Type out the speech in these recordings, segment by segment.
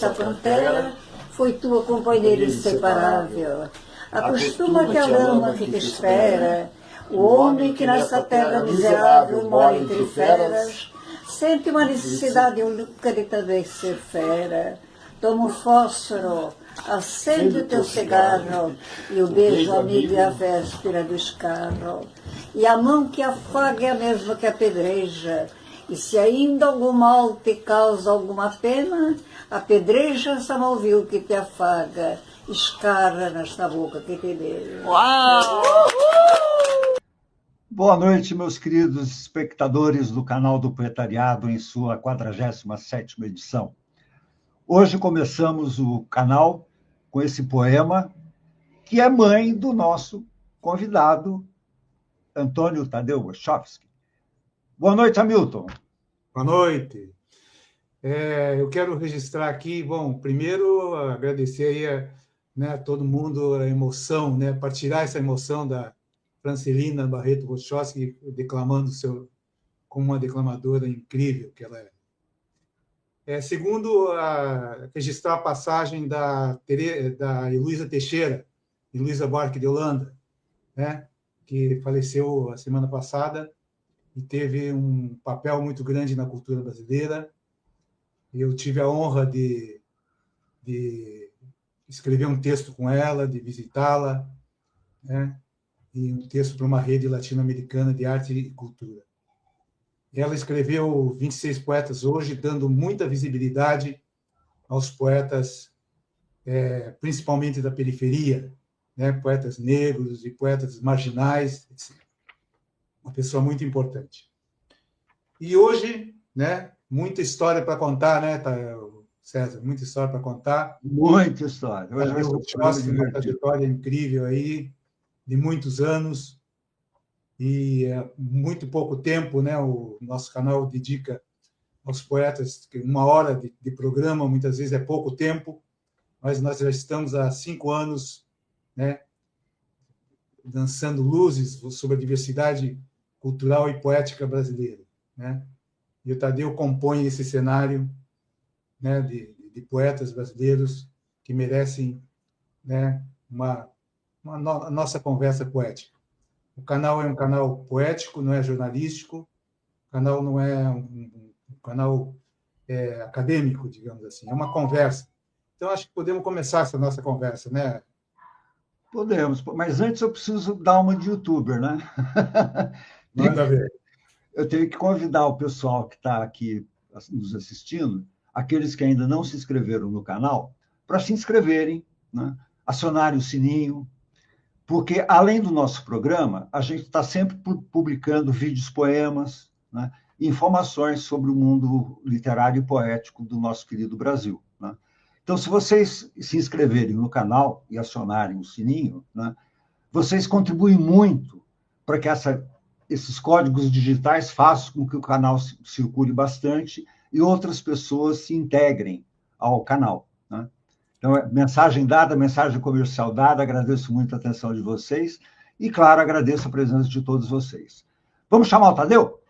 nesta fronteira, foi tua companheira inseparável. Acostuma que a lama que te espera, o homem que nessa terra miserável mora entre feras, sente uma necessidade única de também ser fera. Toma um fósforo, acende o teu cigarro, e o beijo amigo é a véspera do escarro. E a mão que afaga é a mesma que apedreja, e se ainda algum mal te causa alguma pena, apedreja essa malvil que te afaga, escarra nesta boca que te beija. Uau! Boa noite, meus queridos espectadores do canal do Poetariado em sua 47ª edição. Hoje começamos o canal com esse poema, que é mãe do nosso convidado, Antônio Tadeu Wachowski. Boa noite, Hamilton. Boa noite. Eu quero registrar aqui, primeiro agradecer aí a todo mundo a emoção, partilhar essa emoção da Francelina Barreto Wachowski declamando como uma declamadora incrível que ela é. Segundo, registrar a passagem da Heloísa Teixeira, Heloísa Buarque de Holanda, que faleceu a semana passada e teve um papel muito grande na cultura brasileira. Eu tive a honra de escrever um texto com ela, de visitá-la, e um texto para uma rede latino-americana de arte e cultura. Ela escreveu 26 poetas hoje, dando muita visibilidade aos poetas, principalmente da periferia, poetas negros e poetas marginais, etc. Uma pessoa muito importante. E hoje, muita história para contar, César? Muita história para contar. Muita história. Hoje vai ser uma trajetória incrível aí, de muitos anos. E muito pouco tempo, o nosso canal dedica aos poetas, que 1 hora de programa, muitas vezes é pouco tempo, mas nós já estamos há 5 anos, lançando luzes sobre a diversidade cultural e poética brasileira. E o Tadeu compõe esse cenário de poetas brasileiros que merecem uma nossa conversa poética. O canal é um canal poético, não é jornalístico. O canal não é um canal acadêmico, digamos assim. É uma conversa. Então, acho que podemos começar essa nossa conversa, Podemos, mas antes eu preciso dar uma de youtuber, Manda ver. Eu tenho que convidar o pessoal que está aqui nos assistindo, aqueles que ainda não se inscreveram no canal, para se inscreverem, acionarem o sininho, porque, além do nosso programa, a gente está sempre publicando vídeos, poemas, informações sobre o mundo literário e poético do nosso querido Brasil. Então, se vocês se inscreverem no canal e acionarem o sininho, vocês contribuem muito para que esses códigos digitais façam com que o canal circule bastante e outras pessoas se integrem ao canal. Então, mensagem dada, mensagem comercial dada, agradeço muito a atenção de vocês e, claro, agradeço a presença de todos vocês. Vamos chamar o Tadeu?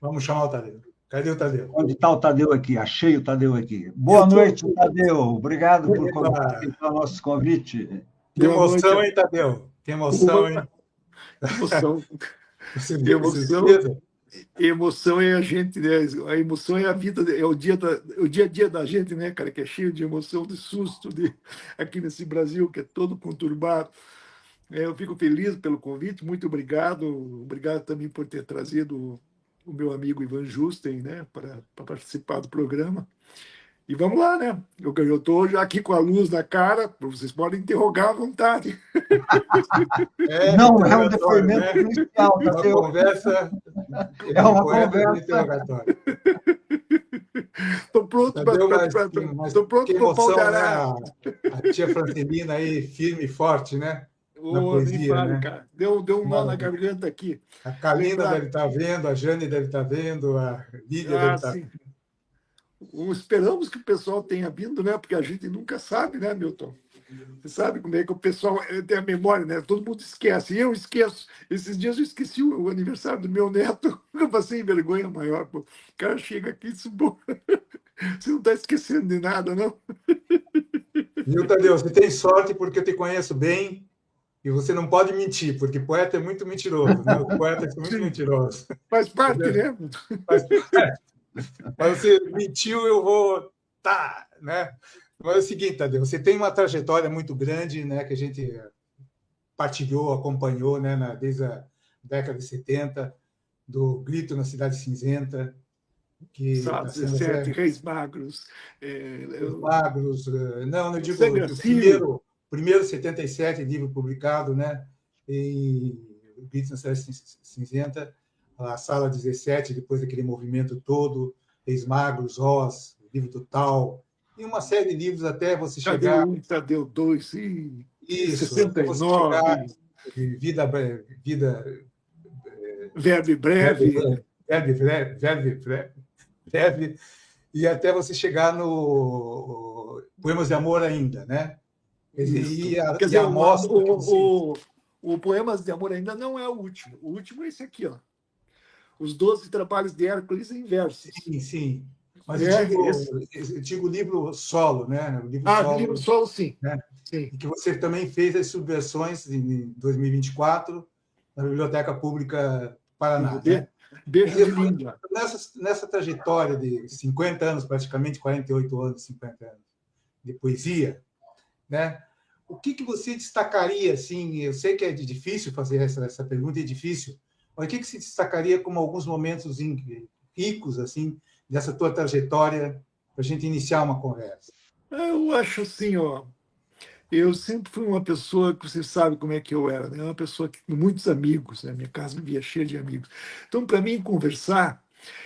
Vamos chamar o Tadeu. Cadê o Tadeu? Onde está o Tadeu aqui? Achei o Tadeu aqui. Boa noite, Tadeu. Obrigado por aceitar o nosso convite. Que emoção, hein, Tadeu? Que emoção, hein? Emoção. Você viu com certeza? Emoção é a gente, a emoção é a vida, é o dia a dia da gente, cara, que é cheio de emoção, de susto, aqui nesse Brasil que é todo conturbado. Eu fico feliz pelo convite, muito obrigado. Obrigado também por ter trazido o meu amigo Ivan Justen, para participar do programa. E vamos lá, Eu estou já aqui com a luz na cara, vocês podem interrogar à vontade. Não é um depoimento inicial. É uma conversa. É uma conversa. Estou pronto para o pau de arara. A tia Francelina aí, firme e forte, na poesia, cara. Deu um nó na garganta aqui. A Kalinda deve estar vendo, a Jane deve estar vendo, a Lídia deve estar vendo. Esperamos que o pessoal tenha vindo, porque a gente nunca sabe, Milton? Você sabe como é que o pessoal tem a memória, Todo mundo esquece. Eu esqueço. Esses dias eu esqueci o aniversário do meu neto. Eu passei vergonha maior. O cara chega aqui e diz, você não está esquecendo de nada, não? Viu, Tadeu? Você tem sorte porque eu te conheço bem e você não pode mentir, porque poeta é muito mentiroso, né? Os poetas são muito Sim, mentirosos. faz parte, né? Mas, mas você mentiu, eu vou... Tá, né? Mas é o seguinte, Tadeu, você tem uma trajetória muito grande, né, que a gente partilhou, acompanhou, né, desde a década de 70, do Grito na Cidade Cinzenta, que Sá está sendo 17, até Reis Magros, os magros, não, eu digo Sangue o Gracilo. primeiro 77 livro publicado, né, e o Grito na Cidade Cinzenta, a Sala 17, depois daquele movimento todo, Reis Magros, Oz, o livro do Tal, e uma série de livros até você Tadeu chegar 1, Tadeu 2, e isso, até você chegar 69, vida vida Verbe breve, Breve. breve, e até você chegar no Poemas de Amor ainda, né? Quer dizer, Isso. Quer e dizer, a mostra que você... o Poemas de Amor ainda não é o último. O último é esse aqui, ó. Os 12 Trabalhos de Hércules em versos. Sim, sim. Mas É, esse. eu digo livro solo, né? O livro Ah, livro solo, solo, sim. né? Sim. E que você também fez as subversões em 2024 na Biblioteca Pública Paraná, né? Beijo de língua. Nessa trajetória de 50 anos, praticamente 48 anos, 50 anos de poesia, né? O que você destacaria, assim, eu sei que é difícil fazer essa pergunta, é difícil, mas o que se destacaria como alguns momentos ricos, assim, dessa tua trajetória, para a gente iniciar uma conversa? Eu acho assim, ó. Eu sempre fui uma pessoa que você sabe como é que eu era, né? Uma pessoa com muitos amigos, né? Minha casa vivia cheia de amigos. Então, para mim, conversar,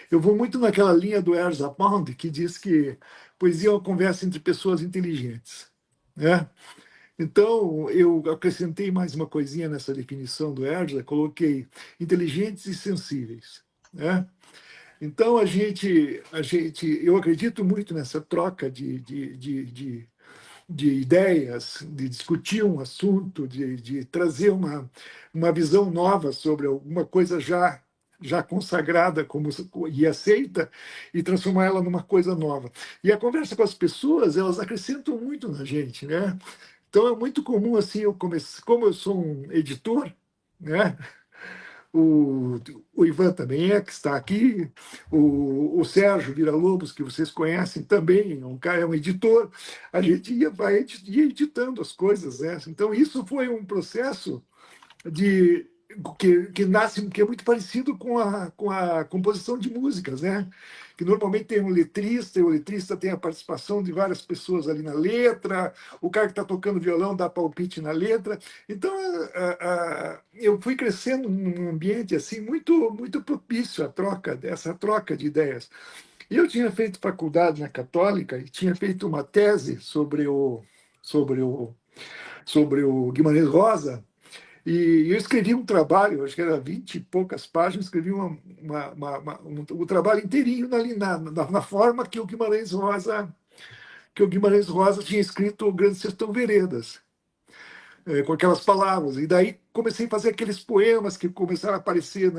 eu vou muito naquela linha do Ernst Pound, que diz que poesia é uma conversa entre pessoas inteligentes, né? Então, eu acrescentei mais uma coisinha nessa definição do Ernst, coloquei inteligentes e sensíveis, né? Então, eu acredito muito nessa troca de ideias, de discutir um assunto, de trazer uma visão nova sobre alguma coisa já consagrada como e aceita e transformar ela numa coisa nova. E a conversa com as pessoas, elas acrescentam muito na gente, né? Então é muito comum assim, como eu sou um editor, né? O, o Ivan também que está aqui, o Sérgio Villa-Lobos, que vocês conhecem também, é um editor, a gente ia editando as coisas, né? Então, isso foi um processo de que nasce, que é muito parecido com a composição de músicas, né? Que normalmente tem um letrista, e o letrista tem a participação de várias pessoas ali na letra, o cara que está tocando violão dá palpite na letra. Então, eu fui crescendo num ambiente assim muito propício à troca, dessa troca de ideias. E eu tinha feito faculdade na Católica e tinha feito uma tese sobre o, sobre o Guimarães Rosa, e eu escrevi um trabalho, acho que era 20 e poucas páginas, escrevi um trabalho inteirinho na forma que o Guimarães Rosa tinha escrito o Grande Sertão Veredas, com aquelas palavras. E daí comecei a fazer aqueles poemas que começaram a aparecer.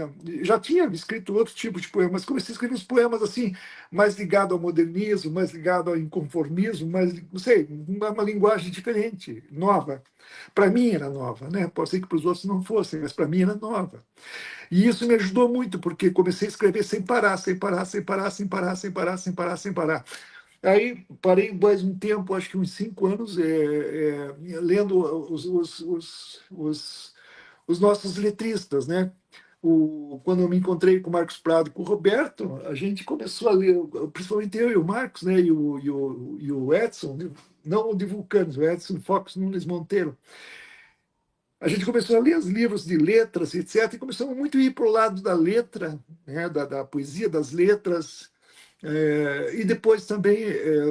Já tinha escrito outro tipo de poemas, mas comecei a escrever uns poemas assim, mais ligado ao modernismo, mais ligado ao inconformismo, mais, não sei, uma linguagem diferente, nova. Para mim era nova, né? Pode ser que para os outros não fossem, mas para mim era nova. E isso me ajudou muito, porque comecei a escrever sem parar, sem parar, sem parar, sem parar, sem parar, sem parar, sem parar. Aí parei mais um tempo, acho que uns 5 anos, lendo os nossos letristas, né? Quando eu me encontrei com o Marcos Prado e com o Roberto, a gente começou a ler, principalmente eu e o Marcos, né? E o Edson, não o de Vulcanos, o Edson Fox Nunes Monteiro. A gente começou a ler os livros de letras, etc., e começamos muito a ir para o lado da letra, né? da poesia, das letras. E depois também,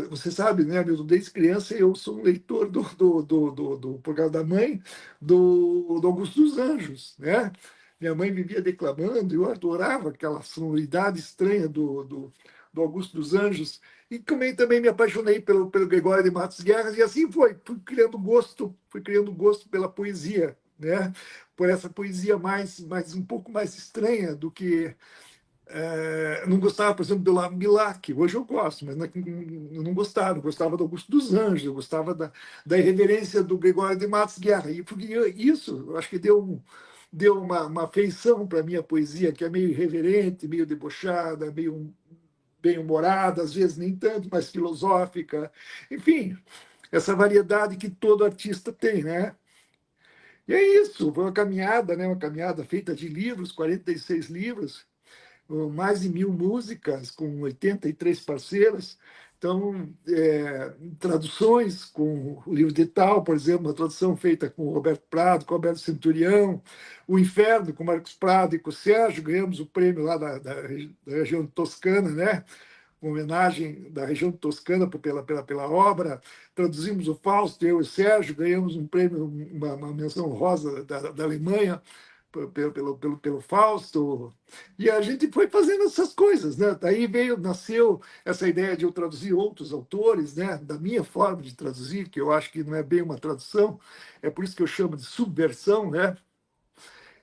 você sabe, né, Milton, desde criança eu sou um leitor por causa da mãe, do Augusto dos Anjos, né? Minha mãe vivia declamando, eu adorava aquela sonoridade estranha do Augusto dos Anjos, e também me apaixonei pelo Gregório de Matos Guerras, e assim fui criando gosto pela poesia, né? Por essa poesia mais um pouco mais estranha do que não gostava, por exemplo, do Olavo Bilac. Hoje eu gosto, mas eu não gostava. Eu gostava do Augusto dos Anjos, eu gostava da irreverência do Gregório de Matos Guerra. E porque isso, eu acho que deu uma feição para a minha poesia, que é meio irreverente, meio debochada, meio bem-humorada, às vezes nem tanto, mas filosófica. Enfim, essa variedade que todo artista tem, né? E é isso, foi uma caminhada, né? Uma caminhada feita de livros, 46 livros, mais de 1.000 músicas, com 83 parceiras. Então, traduções com o livro de Tal, por exemplo, uma tradução feita com o Roberto Prado, com o Alberto Centurião, O Inferno, com o Marcos Prado e com o Sérgio, ganhamos o prêmio lá da região toscana, né? Uma homenagem da região toscana pela obra. Traduzimos o Fausto, eu e o Sérgio, ganhamos um prêmio, uma menção rosa da Alemanha, pelo Fausto, e a gente foi fazendo essas coisas, né? Daí nasceu essa ideia de eu traduzir outros autores, né? Da minha forma de traduzir, que eu acho que não é bem uma tradução, é por isso que eu chamo de subversão, né?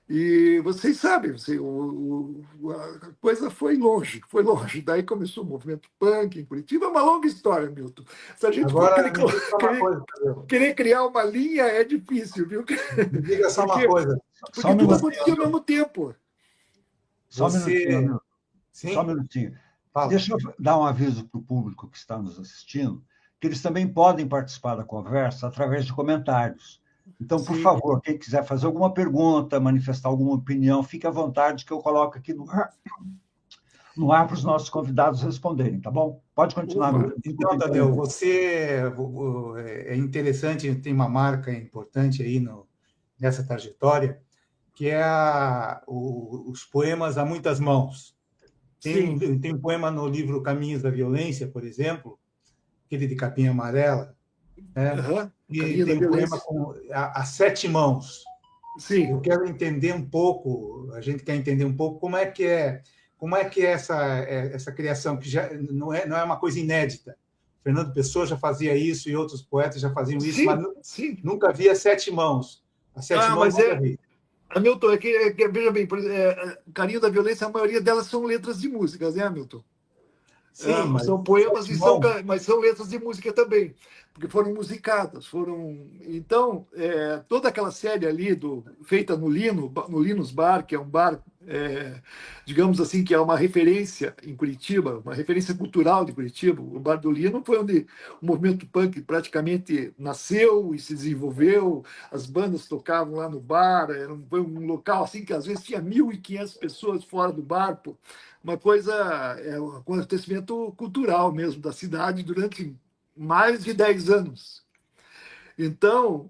E vocês sabem, a coisa foi longe, foi longe. Daí começou o movimento punk em Curitiba, é uma longa história, Milton. Se a gente for Agora, me diga só uma coisa, Tadeu. querer criar uma linha, é difícil, viu? Me diga só uma Porque, coisa. Só um porque tudo minutinho, acontecia ao mesmo tempo. só um Você... minutinho, Hamilton. Sim? Só um minutinho. Fala. Deixa eu dar um aviso para o público que está nos assistindo, que eles também podem participar da conversa através de comentários. Então, por Sim. favor, quem quiser fazer alguma pergunta, manifestar alguma opinião, fique à vontade que eu coloco aqui no ar para os nossos convidados responderem, tá bom? Pode continuar, Opa. Milton. Então, Tadeu, você é interessante, tem uma marca importante aí nessa trajetória, que é os poemas a muitas mãos. Tem um poema no livro Caminhos da Violência, por exemplo, aquele de capinha amarela, né? Uhum. E tem um poema a 7 mãos. Sim. Eu quero entender um pouco, a gente quer entender um pouco como é que é essa criação, que já não é uma coisa inédita. Fernando Pessoa já fazia isso e outros poetas já faziam isso, Sim, mas sim. nunca vi a 7 mãos. A 7 mãos nunca vi. Hamilton, veja bem, Carinho da Violência, a maioria delas são letras de músicas, né, Hamilton? Sim, mas são poemas, mas são letras de música também, porque foram musicadas. Então, toda aquela série ali feita no Linus Bar, que é um bar, digamos assim, que é uma referência em Curitiba, uma referência cultural de Curitiba. O Bar do Lino foi onde o movimento punk praticamente nasceu e se desenvolveu. As bandas tocavam lá no bar, foi um local assim que às vezes tinha 1.500 pessoas fora do bar, pô. Uma coisa, um acontecimento cultural mesmo da cidade durante mais de 10 anos. Então,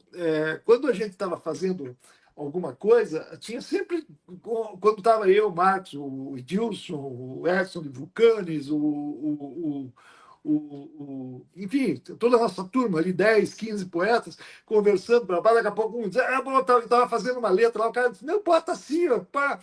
quando a gente estava fazendo alguma coisa, tinha sempre, quando estava eu, o Marcos, o Edilson, o Edson de Vulcanes, enfim, toda a nossa turma ali, 10, 15 poetas, conversando, daqui a pouco um dizia, eu estava fazendo uma letra lá, o cara disse, não, bota assim, ó, pá.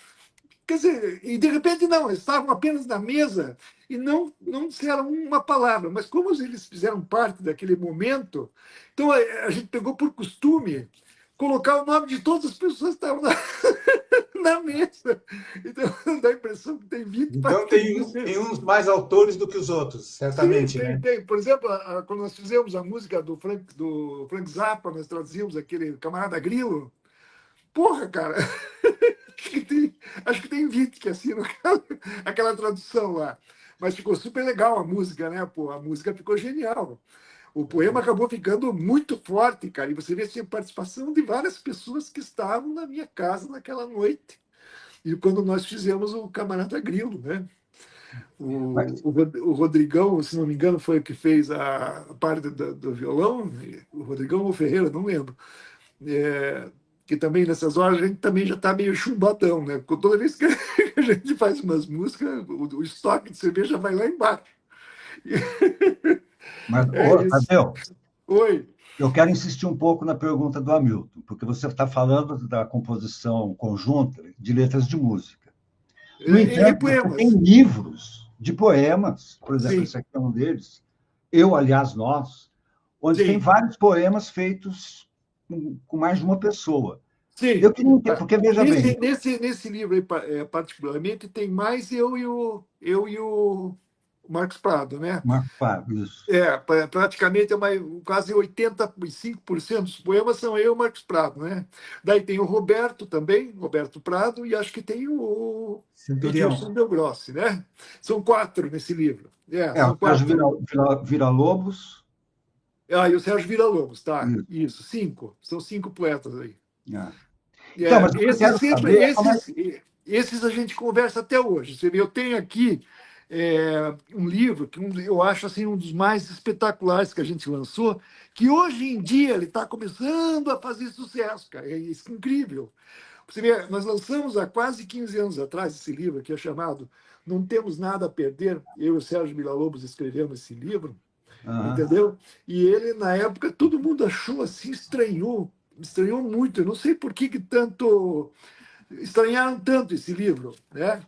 Quer dizer, e de repente não, eles estavam apenas na mesa e não disseram uma palavra, mas como eles fizeram parte daquele momento, então a gente pegou por costume colocar o nome de todas as pessoas que estavam na mesa. Então dá a impressão que tem 20 Então tem uns mais autores do que os outros, certamente. Sim, tem. Por exemplo, quando nós fizemos a música do Frank Zappa, nós traduzimos aquele Camarada Grilo. Porra, cara! Acho que tem 20 que assinam aquela tradução lá. Mas ficou super legal a música, né? Pô, a música ficou genial. O poema acabou ficando muito forte, cara. E você vê que tinha participação de várias pessoas que estavam na minha casa naquela noite. E quando nós fizemos o Camarada Grilo, né? O Rodrigão, se não me engano, foi o que fez a parte do violão. O Rodrigão ou Ferreira, não lembro. Que também nessas horas a gente também já está meio chumbadão, né? Porque toda vez que a gente faz umas músicas, o estoque de cerveja vai lá embaixo. Mas, Tadeu, oi. Eu quero insistir um pouco na pergunta do Hamilton, porque você está falando da composição conjunta de letras de música. No entanto, você tem livros de poemas, por exemplo, Sim. Esse aqui é um deles, aliás, nós, onde Sim. tem vários poemas feitos com mais de uma pessoa. Sim. Eu queria entender, porque veja bem, Nesse livro, aí, particularmente, tem mais eu e o Marcos Prado, né? Marco Fábio, isso. Praticamente quase 85% dos poemas são eu e o Marcos Prado, né? Daí tem o Roberto também, Roberto Prado, e acho que tem o Centurião. Edilson Del Grossi, né? São 4 nesse livro. O São Sérgio 4. Villa-Lobos. E o Sérgio Villa-Lobos, tá? Isso. Isso, 5. São 5 poetas aí. É. Então, mas o que eu Esses quero sempre, saber é como é. esses a gente conversa até hoje. Você vê, eu tenho aqui um livro que eu acho assim um dos mais espetaculares que a gente lançou, que hoje em dia ele está começando a fazer sucesso, cara. É isso, incrível. Você vê, nós lançamos há quase 15 anos atrás esse livro que é chamado Não Temos Nada a Perder. Eu e o Sérgio Villa-Lobos escrevemos esse livro, Aham. entendeu? E ele, na época, todo mundo achou assim, estranhou muito. Eu não sei por que tanto estranharam tanto esse livro, né?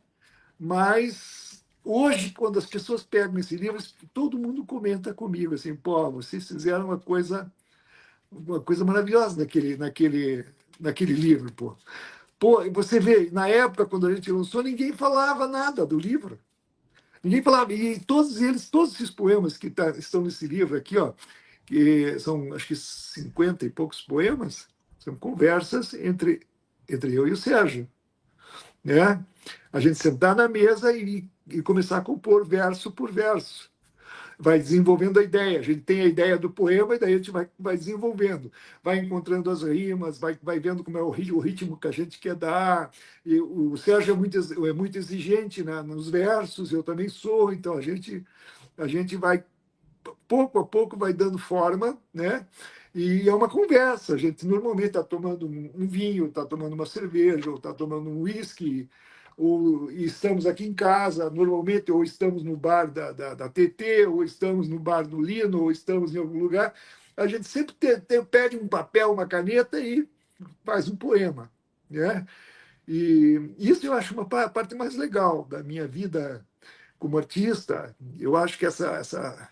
Mas hoje, quando as pessoas pegam esse livro, todo mundo comenta comigo assim, pô, vocês fizeram uma coisa maravilhosa naquele livro, pô. Pô, você vê, na época, quando a gente lançou, ninguém falava nada do livro. Ninguém falava, e todos esses poemas que estão nesse livro aqui, ó, que são, acho que 50 e poucos poemas, são conversas entre eu e o Sérgio, né? A gente sentar na mesa e começar a compor verso por verso. Vai desenvolvendo a ideia. A gente tem a ideia do poema e daí a gente vai desenvolvendo. Vai encontrando as rimas, vai vendo como é o ritmo que a gente quer dar. E o Sérgio é muito exigente, né, nos versos, eu também sou, então a gente vai, pouco a pouco, vai dando forma, né? E é uma conversa. A gente normalmente está tomando um vinho, está tomando uma cerveja, ou está tomando um uísque, ou estamos aqui em casa, normalmente, ou estamos no bar da TT, ou estamos no bar do Lino, ou estamos em algum lugar. A gente sempre pede um papel, uma caneta e faz um poema, né? E isso eu acho uma parte mais legal da minha vida como artista. Eu acho que essa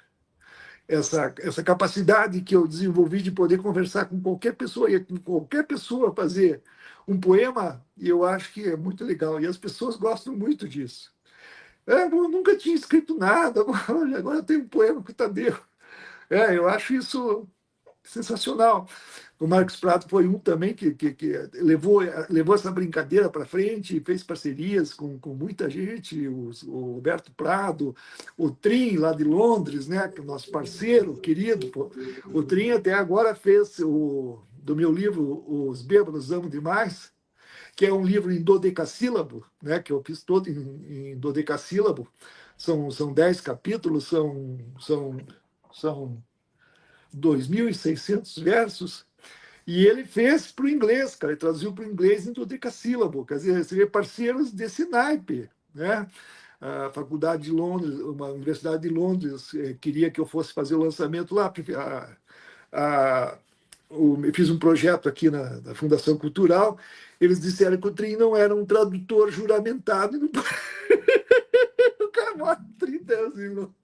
capacidade que eu desenvolvi de poder conversar com qualquer pessoa e com qualquer pessoa fazer um poema, eu acho que é muito legal. E as pessoas gostam muito disso. Eu nunca tinha escrito nada, olha, agora tem um poema com o Tadeu. Eu acho isso sensacional. O Marcos Prato foi um também que levou essa brincadeira para frente, fez parcerias com muita gente, o Roberto Prado, o Trim, lá de Londres, né, que é o nosso parceiro querido. Pô. O Trim até agora fez do meu livro Os Bêbados Amam Demais, que é um livro em dodecassílabo, né, que eu fiz todo em dodecassílabo. São 10 capítulos, são 2.600 versos, e ele fez para o inglês, cara, ele traduziu para o inglês em dodecassílabo, quer dizer, seria parceiros desse naipe, né? A Faculdade de Londres, uma Universidade de Londres, queria que eu fosse fazer o lançamento lá, porque eu fiz um projeto aqui na Fundação Cultural, eles disseram que o Trim não era um tradutor juramentado, e não... o cara mora 30 anos em Londres,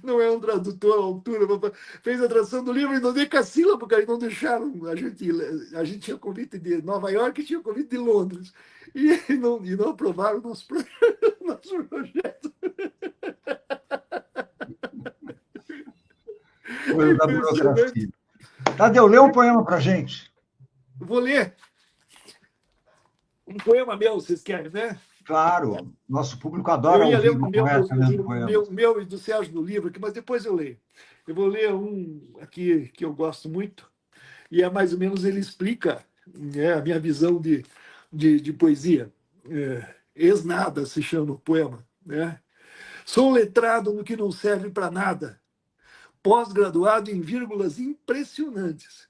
não é um tradutor à altura, fez a tradução do livro em dodecassílabo, cara, e não deixaram a gente tinha convite de Nova York e tinha convite de Londres, e não aprovaram o nosso projeto. Coisa da Impressionante. burocracia. Tadeu, lê um poema para gente. Vou ler um poema meu, vocês querem, né? Claro, nosso público Eu adora ia ler ouvir o o meu, poeta lendo poemas. meu e do Sérgio do livro, mas depois eu leio. Eu vou ler um aqui que eu gosto muito, e é mais ou menos, ele explica, né, a minha visão de poesia. Ex-nada se chama o poema, né? Sou letrado no que não serve para nada, pós-graduado em vírgulas impressionantes,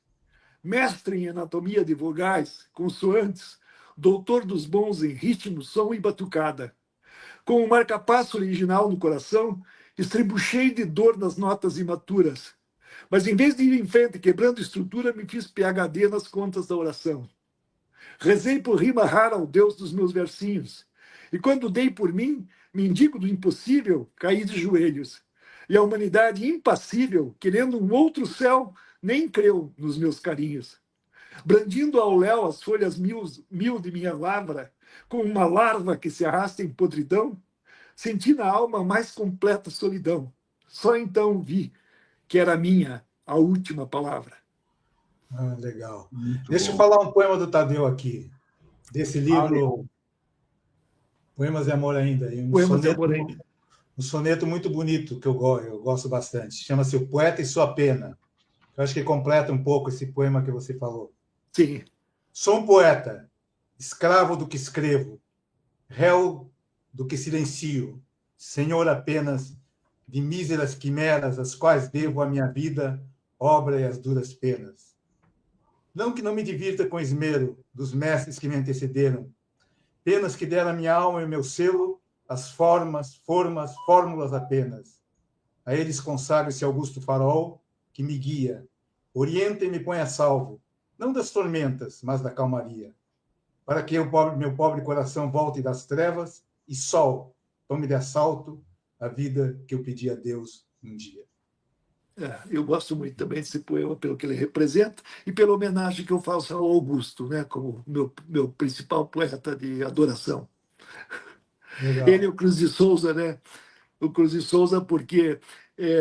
mestre em anatomia de vogais, consoantes, doutor dos bons em ritmo, som e batucada. Com o marca-passo original no coração, estribuchei de dor nas notas imaturas. Mas em vez de ir em frente quebrando estrutura, me fiz PhD nas contas da oração. Rezei por rima rara ao Deus dos meus versinhos. E quando dei por mim, mendigo do impossível, caí de joelhos. E a humanidade impassível, querendo um outro céu, nem creu nos meus carinhos. brandindo ao léu as folhas mil de minha lavra, como uma larva que se arrasta em podridão, senti na alma a mais completa solidão. Só então vi que era minha a última palavra. Ah, legal. Muito Deixa eu bom. falar um poema do Tadeu aqui, desse livro Poemas de Amor ainda, e Poemas de amor ainda. um soneto muito bonito que eu gosto bastante. Chama-se O Poeta e Sua Pena. Eu acho que completa um pouco esse poema que você falou. Sim. Sou um poeta, escravo do que escrevo, réu do que silencio, senhor apenas de míseras quimeras, às quais devo a minha vida, obra e as duras penas. Não que não me divirta com esmero dos mestres que me antecederam, penas que deram a minha alma e o meu selo, as fórmulas apenas. A eles consagro esse augusto farol que me guia, orienta e me põe a salvo, não das tormentas, mas da calmaria, para que meu pobre coração volte das trevas e sol tome de assalto a vida que eu pedi a Deus um dia. Eu gosto muito também desse poema pelo que ele representa e pela homenagem que eu faço ao Augusto, né, como meu principal poeta de adoração. Legal. Ele e o Cruz de Souza, né? O Cruz de Souza, porque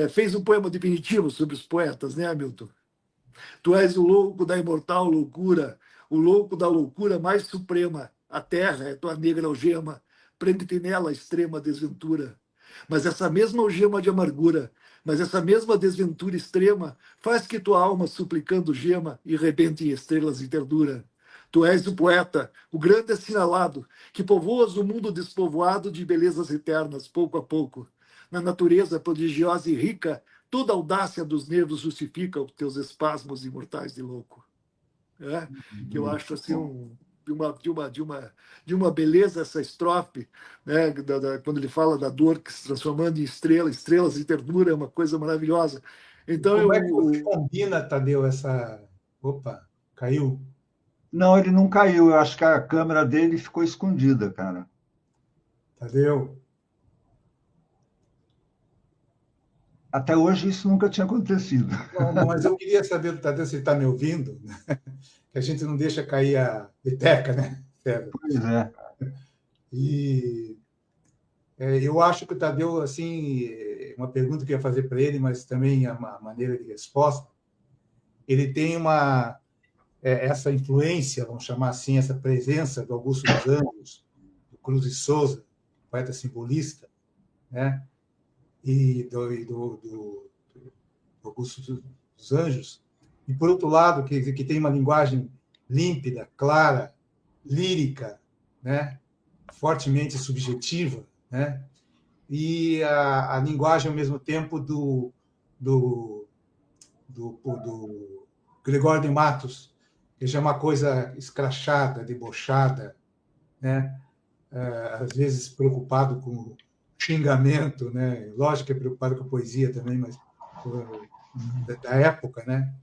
fez um poema definitivo sobre os poetas, né, Hamilton? Tu és o louco da imortal loucura, o louco da loucura mais suprema. A terra é tua negra algema, prende-te nela a extrema desventura. Mas essa mesma algema de amargura, mas essa mesma desventura extrema, faz que tua alma, suplicando gema, e rebente em estrelas de ternura. Tu és o poeta, o grande assinalado, que povoas o mundo despovoado de belezas eternas, pouco a pouco. Na natureza prodigiosa e rica, toda a audácia dos nervos justifica os teus espasmos imortais de louco. Que eu acho assim de uma beleza essa estrofe, né? Quando ele fala da dor que se transformando em estrelas de ternura, é uma coisa maravilhosa. Então Como é que você combina, Tadeu, essa... Opa, caiu. Não, ele não caiu. Eu acho que a câmera dele ficou escondida, cara. Tadeu. Até hoje isso nunca tinha acontecido. Bom, mas eu queria saber do Tadeu se ele está me ouvindo, né? Que a gente não deixa cair a peteca, né? Pois é. E eu acho que o Tadeu, assim, uma pergunta que eu ia fazer para ele, mas também é uma maneira de resposta, ele tem essa influência, vamos chamar assim, essa presença do Augusto dos Anjos, do Cruz de Souza, poeta simbolista, né? E do Augusto dos Anjos, e, por outro lado, que tem uma linguagem límpida, clara, lírica, né? Fortemente subjetiva, né? E a linguagem, ao mesmo tempo, do Gregório de Matos, que já é uma coisa escrachada, debochada, né? Às vezes preocupado com xingamento, né? Lógico que é preocupado com a poesia também, mas da época, né?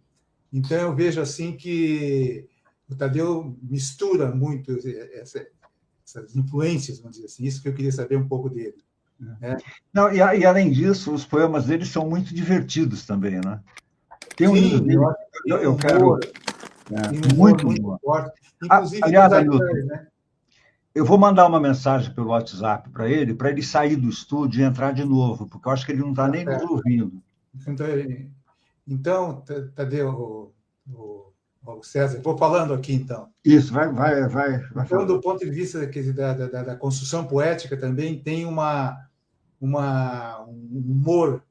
Então eu vejo assim que o Tadeu mistura muito essas influências, vamos dizer assim. Isso que eu queria saber um pouco dele. Né? Não, e além disso, os poemas dele são muito divertidos também, né? Tem um livro dele, eu quero... muito forte. Inclusive, aliás, Hamilton, né? Eu vou mandar uma mensagem pelo WhatsApp para ele sair do estúdio e entrar de novo, porque eu acho que ele não está nem nos ouvindo. Então, Tadeu, o César, vou falando aqui, então. Isso, vai então, do ponto de vista da construção poética também, tem um humor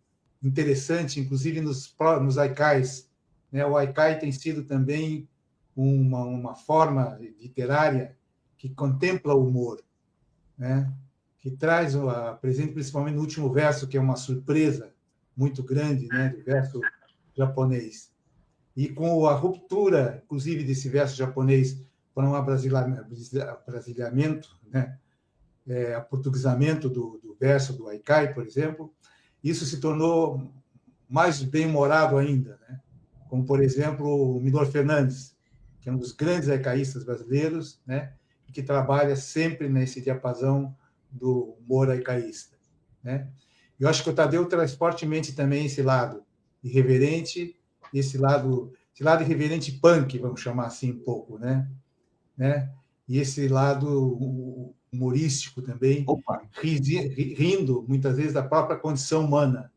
interessante, inclusive nos haikais. Né? O haikai tem sido também uma forma literária que contempla o humor, né? Que traz presente principalmente no último verso, que é uma surpresa muito grande, né? Do verso japonês. E com a ruptura, inclusive, desse verso japonês para um abrasileamento, né? Aportuguesamento do verso do haikai, por exemplo, isso se tornou mais bem-humorado ainda, né? Como, por exemplo, o Milor Fernandes, que é um dos grandes haicaístas brasileiros, né? Que trabalha sempre nesse diapasão do humor haicaísta, né? Eu acho que o Tadeu traz fortemente também esse lado irreverente, esse lado esse lado irreverente punk, vamos chamar assim um pouco, né? E esse lado humorístico também, Opa, rindo muitas vezes da própria condição humana,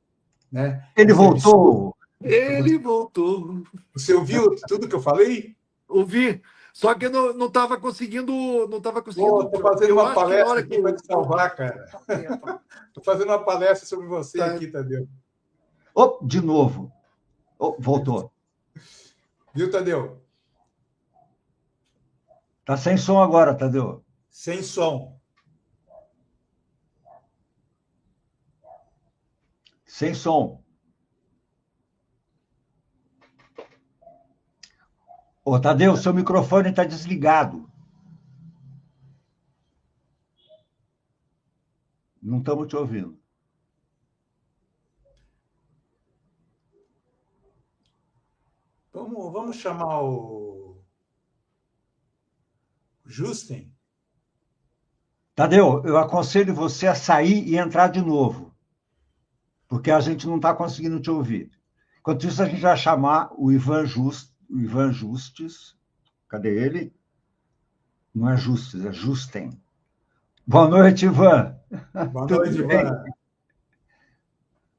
né? ele Esse absurdo. voltou. Ele voltou. Você ouviu tudo que eu falei? Ouvi. Só que eu não estava conseguindo. Não estava conseguindo. Estou fazendo Eu uma acho que na palestra hora aqui para te salvar, cara. Estou fazendo uma palestra sobre você Tá. aqui, Tadeu. Oh, de novo. Oh, voltou. Viu, Tadeu? Tá sem som agora, Tadeu. Sem som. Sem som. Ô, Tadeu, seu microfone está desligado. Não estamos te ouvindo. Vamos chamar o Justin? Tadeu, eu aconselho você a sair e entrar de novo, porque a gente não está conseguindo te ouvir. Enquanto isso, a gente vai chamar o Ivan Justes. Cadê ele? Não é Justes, é Justen. Boa noite, Ivan. Boa Tudo noite, bem? Ivan.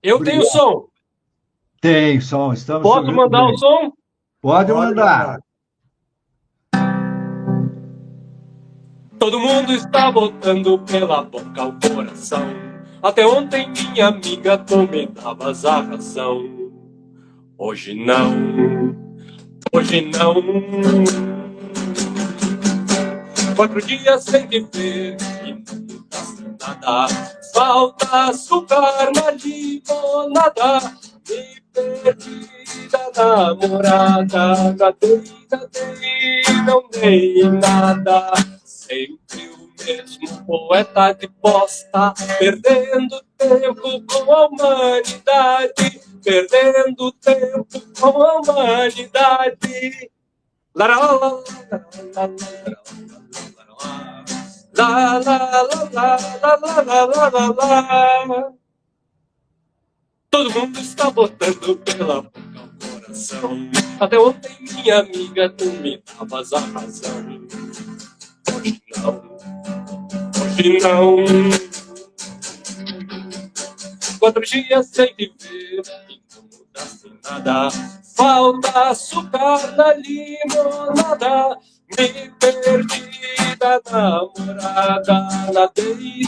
Eu tenho som. Tem som, estamos te Posso ouvindo mandar bem. o som? Pode mandar. Todo mundo está botando pela boca o coração. Até ontem minha amiga tu me davas a razão. Hoje não, hoje não. 4 dias sem te ver e não mudaste nada. Falta açúcar na limonada. Me perdi da namorada. Nadei, não dei nada. Sempre o mesmo poeta de bosta, perdendo tempo com a humanidade, perdendo tempo com a humanidade. La la la la la la la la. Todo mundo está botando pela boca o coração. Até ontem minha amiga tu me davas a razão. Hoje não, hoje não. 4 dias sem te ver e não mudaste nada. Falta açúcar na limonada. Me perdi da namorada. Nadei,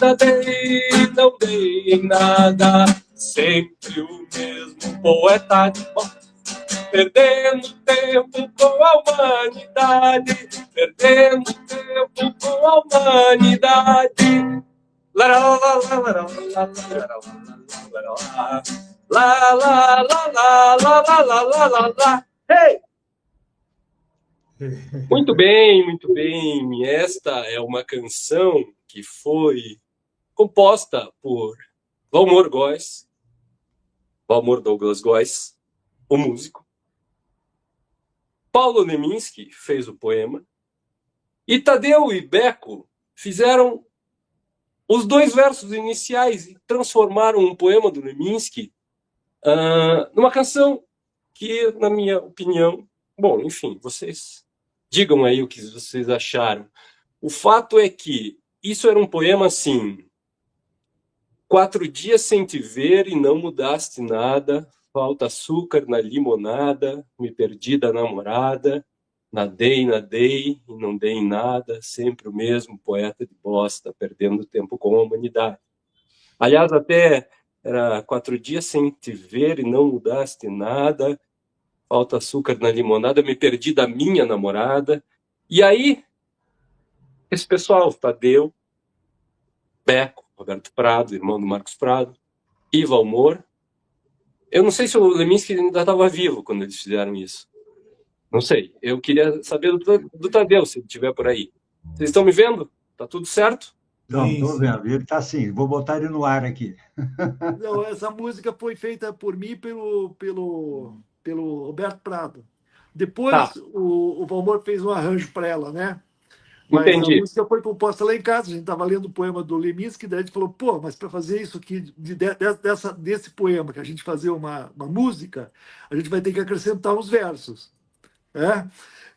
não dei nada. Sempre o mesmo poeta de bosta. Perdendo tempo com a humanidade, perdendo tempo com a humanidade. La la la la la la la la. Hey! Muito bem, muito bem. Esta é uma canção que foi composta por Valmor Douglas Góes, o músico. Paulo Leminski fez o poema e Tadeu e Beco fizeram os 2 versos iniciais e transformaram um poema do Leminski numa canção que, na minha opinião, bom, enfim, vocês digam aí o que vocês acharam. O fato é que isso era um poema assim: 4 dias sem te ver e não mudaste nada. Falta açúcar na limonada, me perdi da namorada, nadei e não dei em nada, sempre o mesmo poeta de bosta, perdendo tempo com a humanidade. Aliás, até era 4 dias sem te ver e não mudaste nada, falta açúcar na limonada, me perdi da minha namorada. E aí, esse pessoal, Tadeu, Beco, Roberto Prado, irmão do Marcos Prado, e Valmor. Eu não sei se o Leminski ainda estava vivo quando eles fizeram isso. Não sei. Eu queria saber do Tadeu, se ele estiver por aí. Vocês estão me vendo? Tá tudo certo? Não, estou vendo. Ele está assim. Vou botar ele no ar aqui. Não, essa música foi feita por mim e pelo Roberto Prado. Depois o Valmor fez um arranjo para ela, né? Mas Entendi. a música foi composta lá em casa, a gente estava lendo o poema do Leminski, daí a gente falou, pô, mas para fazer isso aqui, desse poema, que a gente fazer uma música, a gente vai ter que acrescentar uns versos. né?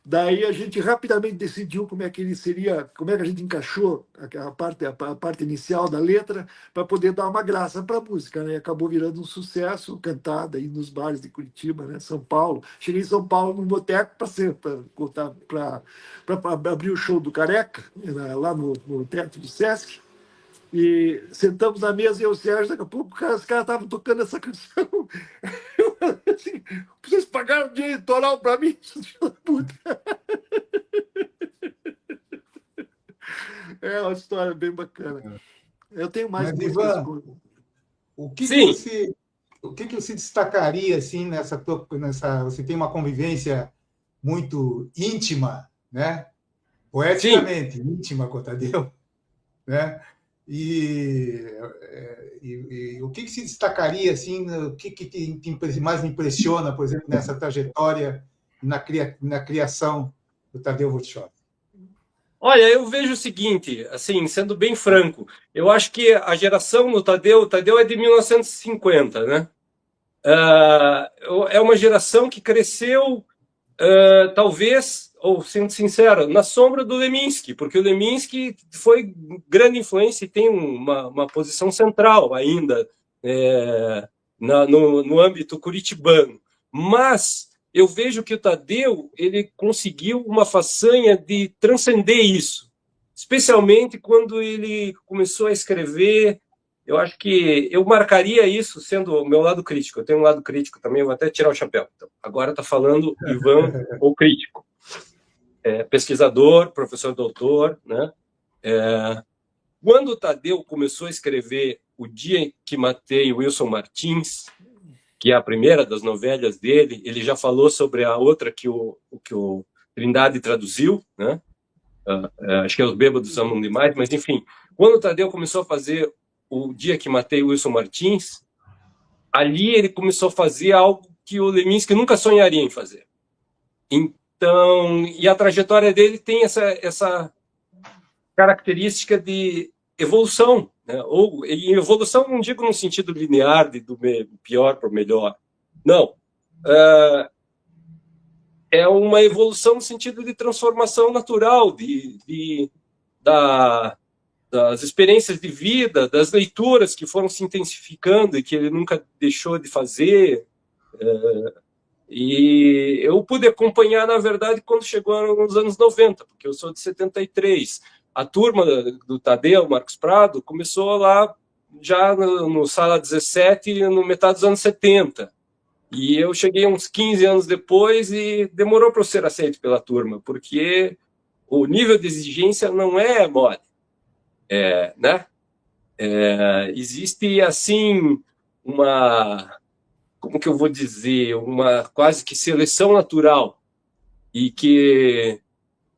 Daí a gente rapidamente decidiu como é que ele seria, como é que a gente encaixou a parte inicial da letra para poder dar uma graça para a música, né? Acabou virando um sucesso, cantada aí nos bares de Curitiba, né? São Paulo. Cheguei em São Paulo num boteco para abrir o show do Careca, lá no teto do Sesc. E sentamos na mesa e eu e o Sérgio, daqui a pouco os caras estavam tocando essa canção. Eu falei assim, vocês pagaram dinheiro eleitoral para mim? Puta. É uma história bem bacana. Eu tenho mais Mas, músicas Ivan, com... Sim, o que você destacaria assim nessa você tem uma convivência muito íntima, né? sim. Poeticamente íntima com o Tadeu, né? E, o que se destacaria assim, o que mais me impressiona, por exemplo, nessa trajetória na criação do Tadeu Workshop? Olha, eu vejo o seguinte, assim, sendo bem franco, eu acho que a geração do Tadeu, o Tadeu é de 1950, né? É uma geração que cresceu, talvez, ou sendo sincero, na sombra do Leminski, porque o Leminski foi grande influência e tem uma posição central ainda no âmbito curitibano. Mas eu vejo que o Tadeu ele conseguiu uma façanha de transcender isso, especialmente quando ele começou a escrever. Eu acho que eu marcaria isso sendo o meu lado crítico. Eu tenho um lado crítico também, vou até tirar o chapéu. Então, agora está falando Ivan, ou crítico. Pesquisador, professor doutor. Né? Quando o Tadeu começou a escrever O Dia em que Matei Wilson Martins, que é a primeira das novelas dele, ele já falou sobre a outra que o Trindade traduziu, né? Acho que é Os Bêbados Amam Demais, mas enfim, quando o Tadeu começou a fazer O Dia que Matei Wilson Martins, ali ele começou a fazer algo que o Leminski nunca sonharia em fazer. Então, e a trajetória dele tem essa característica de evolução, né? Ou em evolução não digo no sentido linear do pior para o melhor, não. É uma evolução no sentido de transformação natural, das experiências de vida, das leituras que foram se intensificando e que ele nunca deixou de fazer. E eu pude acompanhar, na verdade, quando chegou nos anos 90, porque eu sou de 73. A turma do Tadeu, Marcos Prado, começou lá já no Sala 17, no metade dos anos 70. E eu cheguei uns 15 anos depois e demorou para eu ser aceito pela turma, porque o nível de exigência não é mole. Né? Existe, assim, como que eu vou dizer, uma quase que seleção natural, e que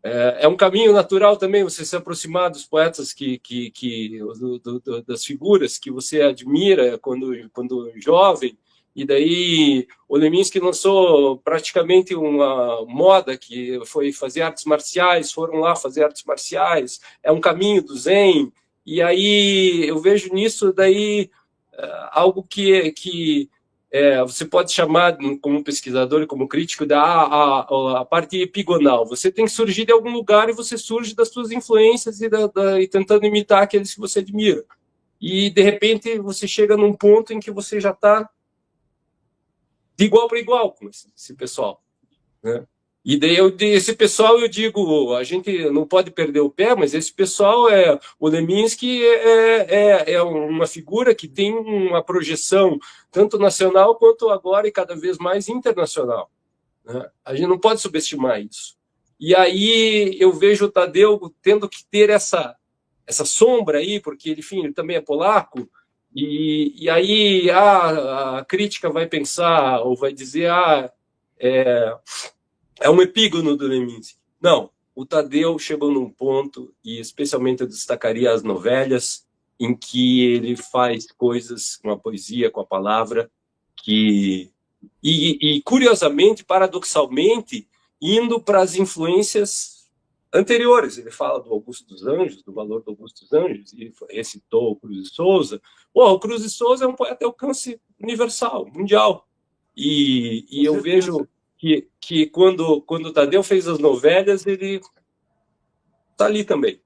é um caminho natural também você se aproximar dos poetas das figuras que você admira quando jovem. E daí o Leminski lançou praticamente uma moda que foi fazer artes marciais, foram lá fazer artes marciais, é um caminho do Zen. E aí eu vejo nisso daí algo que você pode chamar, como pesquisador e como crítico, a parte epigonal. Você tem que surgir de algum lugar e você surge das suas influências e tentando imitar aqueles que você admira. E, de repente, você chega num ponto em que você já está de igual para igual com esse pessoal. Né? E daí esse pessoal, eu digo, a gente não pode perder o pé, mas esse pessoal o Leminski é uma figura que tem uma projeção tanto nacional quanto agora e cada vez mais internacional. Né? A gente não pode subestimar isso. E aí eu vejo o Tadeu tendo que ter essa sombra aí, porque, enfim, ele também é polaco, e aí a crítica vai pensar ou vai dizer é um epígono do Leminski. Não, o Tadeu chegou num ponto, e especialmente eu destacaria as novelas, em que ele faz coisas com a poesia, com a palavra, e curiosamente, paradoxalmente, indo para as influências anteriores. Ele fala do Augusto dos Anjos, do valor do Augusto dos Anjos, e recitou o Cruz de Souza. O Cruz de Souza é um poeta de alcance universal, mundial. E eu vejo que quando o Tadeu fez as novelas, ele está ali também.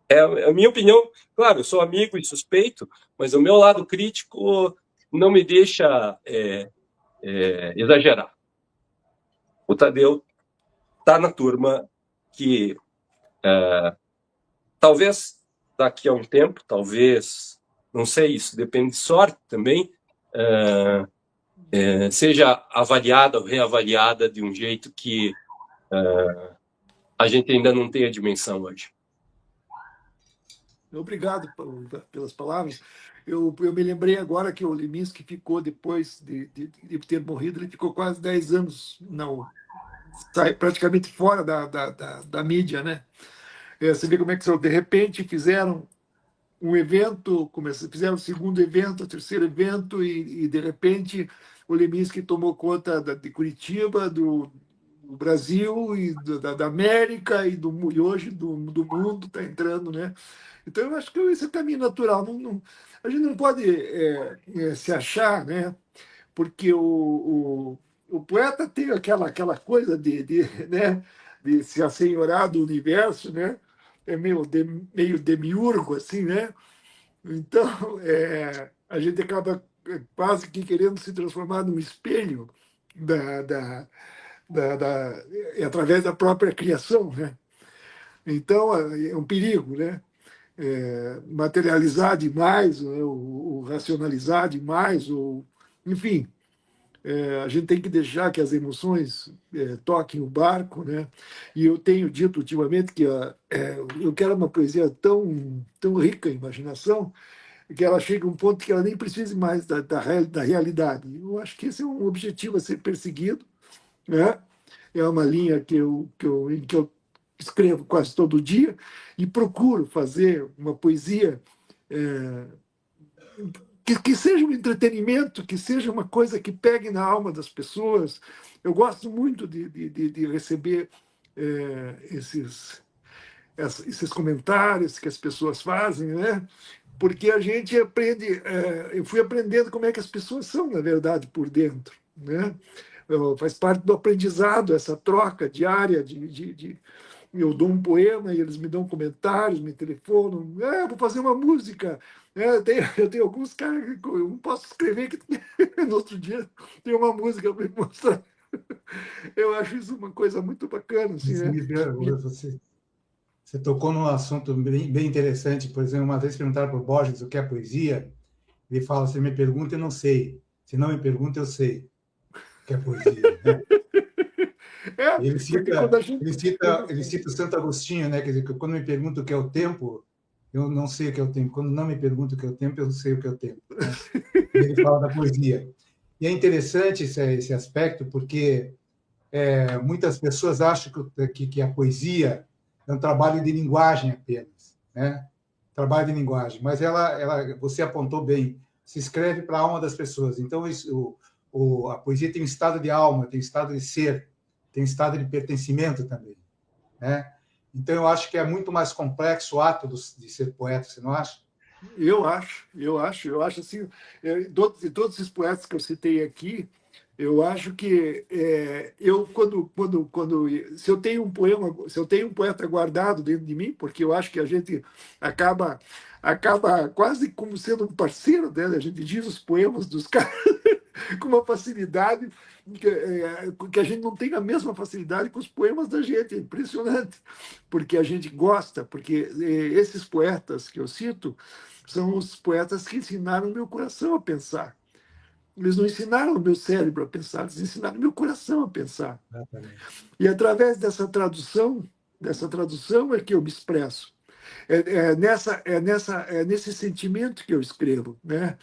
É a minha opinião. Claro, eu sou amigo e suspeito, mas o meu lado crítico não me deixa exagerar. O Tadeu está na turma que talvez daqui a um tempo, talvez, não sei, isso depende de sorte também, seja avaliada ou reavaliada de um jeito que a gente ainda não tem a dimensão hoje. Obrigado pelas palavras. Eu me lembrei agora que o Leminski ficou, depois de ter morrido, ele ficou quase 10 anos, não, praticamente fora da mídia, né? Você vê como é que de repente fizeram um evento, fizeram o segundo evento, o terceiro evento, e de repente o Leminski tomou conta de Curitiba, do Brasil, e da América, e hoje do mundo está entrando, né? Então, eu acho que isso é caminho natural. A gente não pode se achar, né? Porque o poeta tem aquela coisa né? De se assenhorar do universo, né? É meio demiurgo, assim, né? Então, a gente acaba quase que querendo se transformar num espelho através da própria criação, né? Então, é um perigo, né? Materializar demais, né? ou racionalizar demais, enfim, a gente tem que deixar que as emoções toquem o barco, né? E eu tenho dito ultimamente que eu quero uma poesia tão rica em imaginação que ela chega a um ponto que ela nem precise mais da realidade. Eu acho que esse é um objetivo a ser perseguido, né? É uma linha em que eu escrevo quase todo dia e procuro fazer uma poesia que seja um entretenimento, que seja uma coisa que pegue na alma das pessoas. Eu gosto muito de receber esses comentários que as pessoas fazem, né? Porque a gente aprende, eu fui aprendendo como é que as pessoas são, na verdade, por dentro, né? Faz parte do aprendizado, essa troca diária eu dou um poema e eles me dão comentários, me telefonam, vou fazer uma música. Eu tenho alguns caras que eu não posso escrever, que no outro dia tem uma música para me mostrar. Eu acho isso uma coisa muito bacana. Assim, né? Você tocou num assunto bem interessante. Por exemplo, uma vez perguntaram para o Borges o que é poesia. Ele fala: se me pergunta, eu não sei. Se não me pergunta, eu sei o que é poesia. Né? Ele cita o Santo Agostinho, né? Quer dizer, que quando me perguntam o que é o tempo, eu não sei o que é o tempo. Quando não me perguntam o que é o tempo, eu não sei o que é o tempo. Né? Ele fala da poesia. E é interessante esse aspecto, porque muitas pessoas acham que a poesia é um trabalho de linguagem apenas, né? Trabalho de linguagem. Mas você apontou bem, se escreve para a alma das pessoas. Então, a poesia tem um estado de alma, tem um estado de ser, tem um estado de pertencimento também, né? Então, eu acho que é muito mais complexo o ato de ser poeta, você não acha? Eu acho assim, de todos esses poetas que eu citei aqui, eu acho que se eu tenho um poema, se eu tenho um poeta guardado dentro de mim, porque eu acho que a gente acaba quase como sendo um parceiro dela, a gente diz os poemas dos caras com uma facilidade que a gente não tem a mesma facilidade com os poemas da gente, é impressionante, porque a gente gosta, porque esses poetas que eu cito são os poetas que ensinaram o meu coração a pensar. Eles não ensinaram o meu cérebro a pensar, eles ensinaram o meu coração a pensar. Exatamente. E através dessa tradução é que eu me expresso. Nesse sentimento que eu escrevo, né?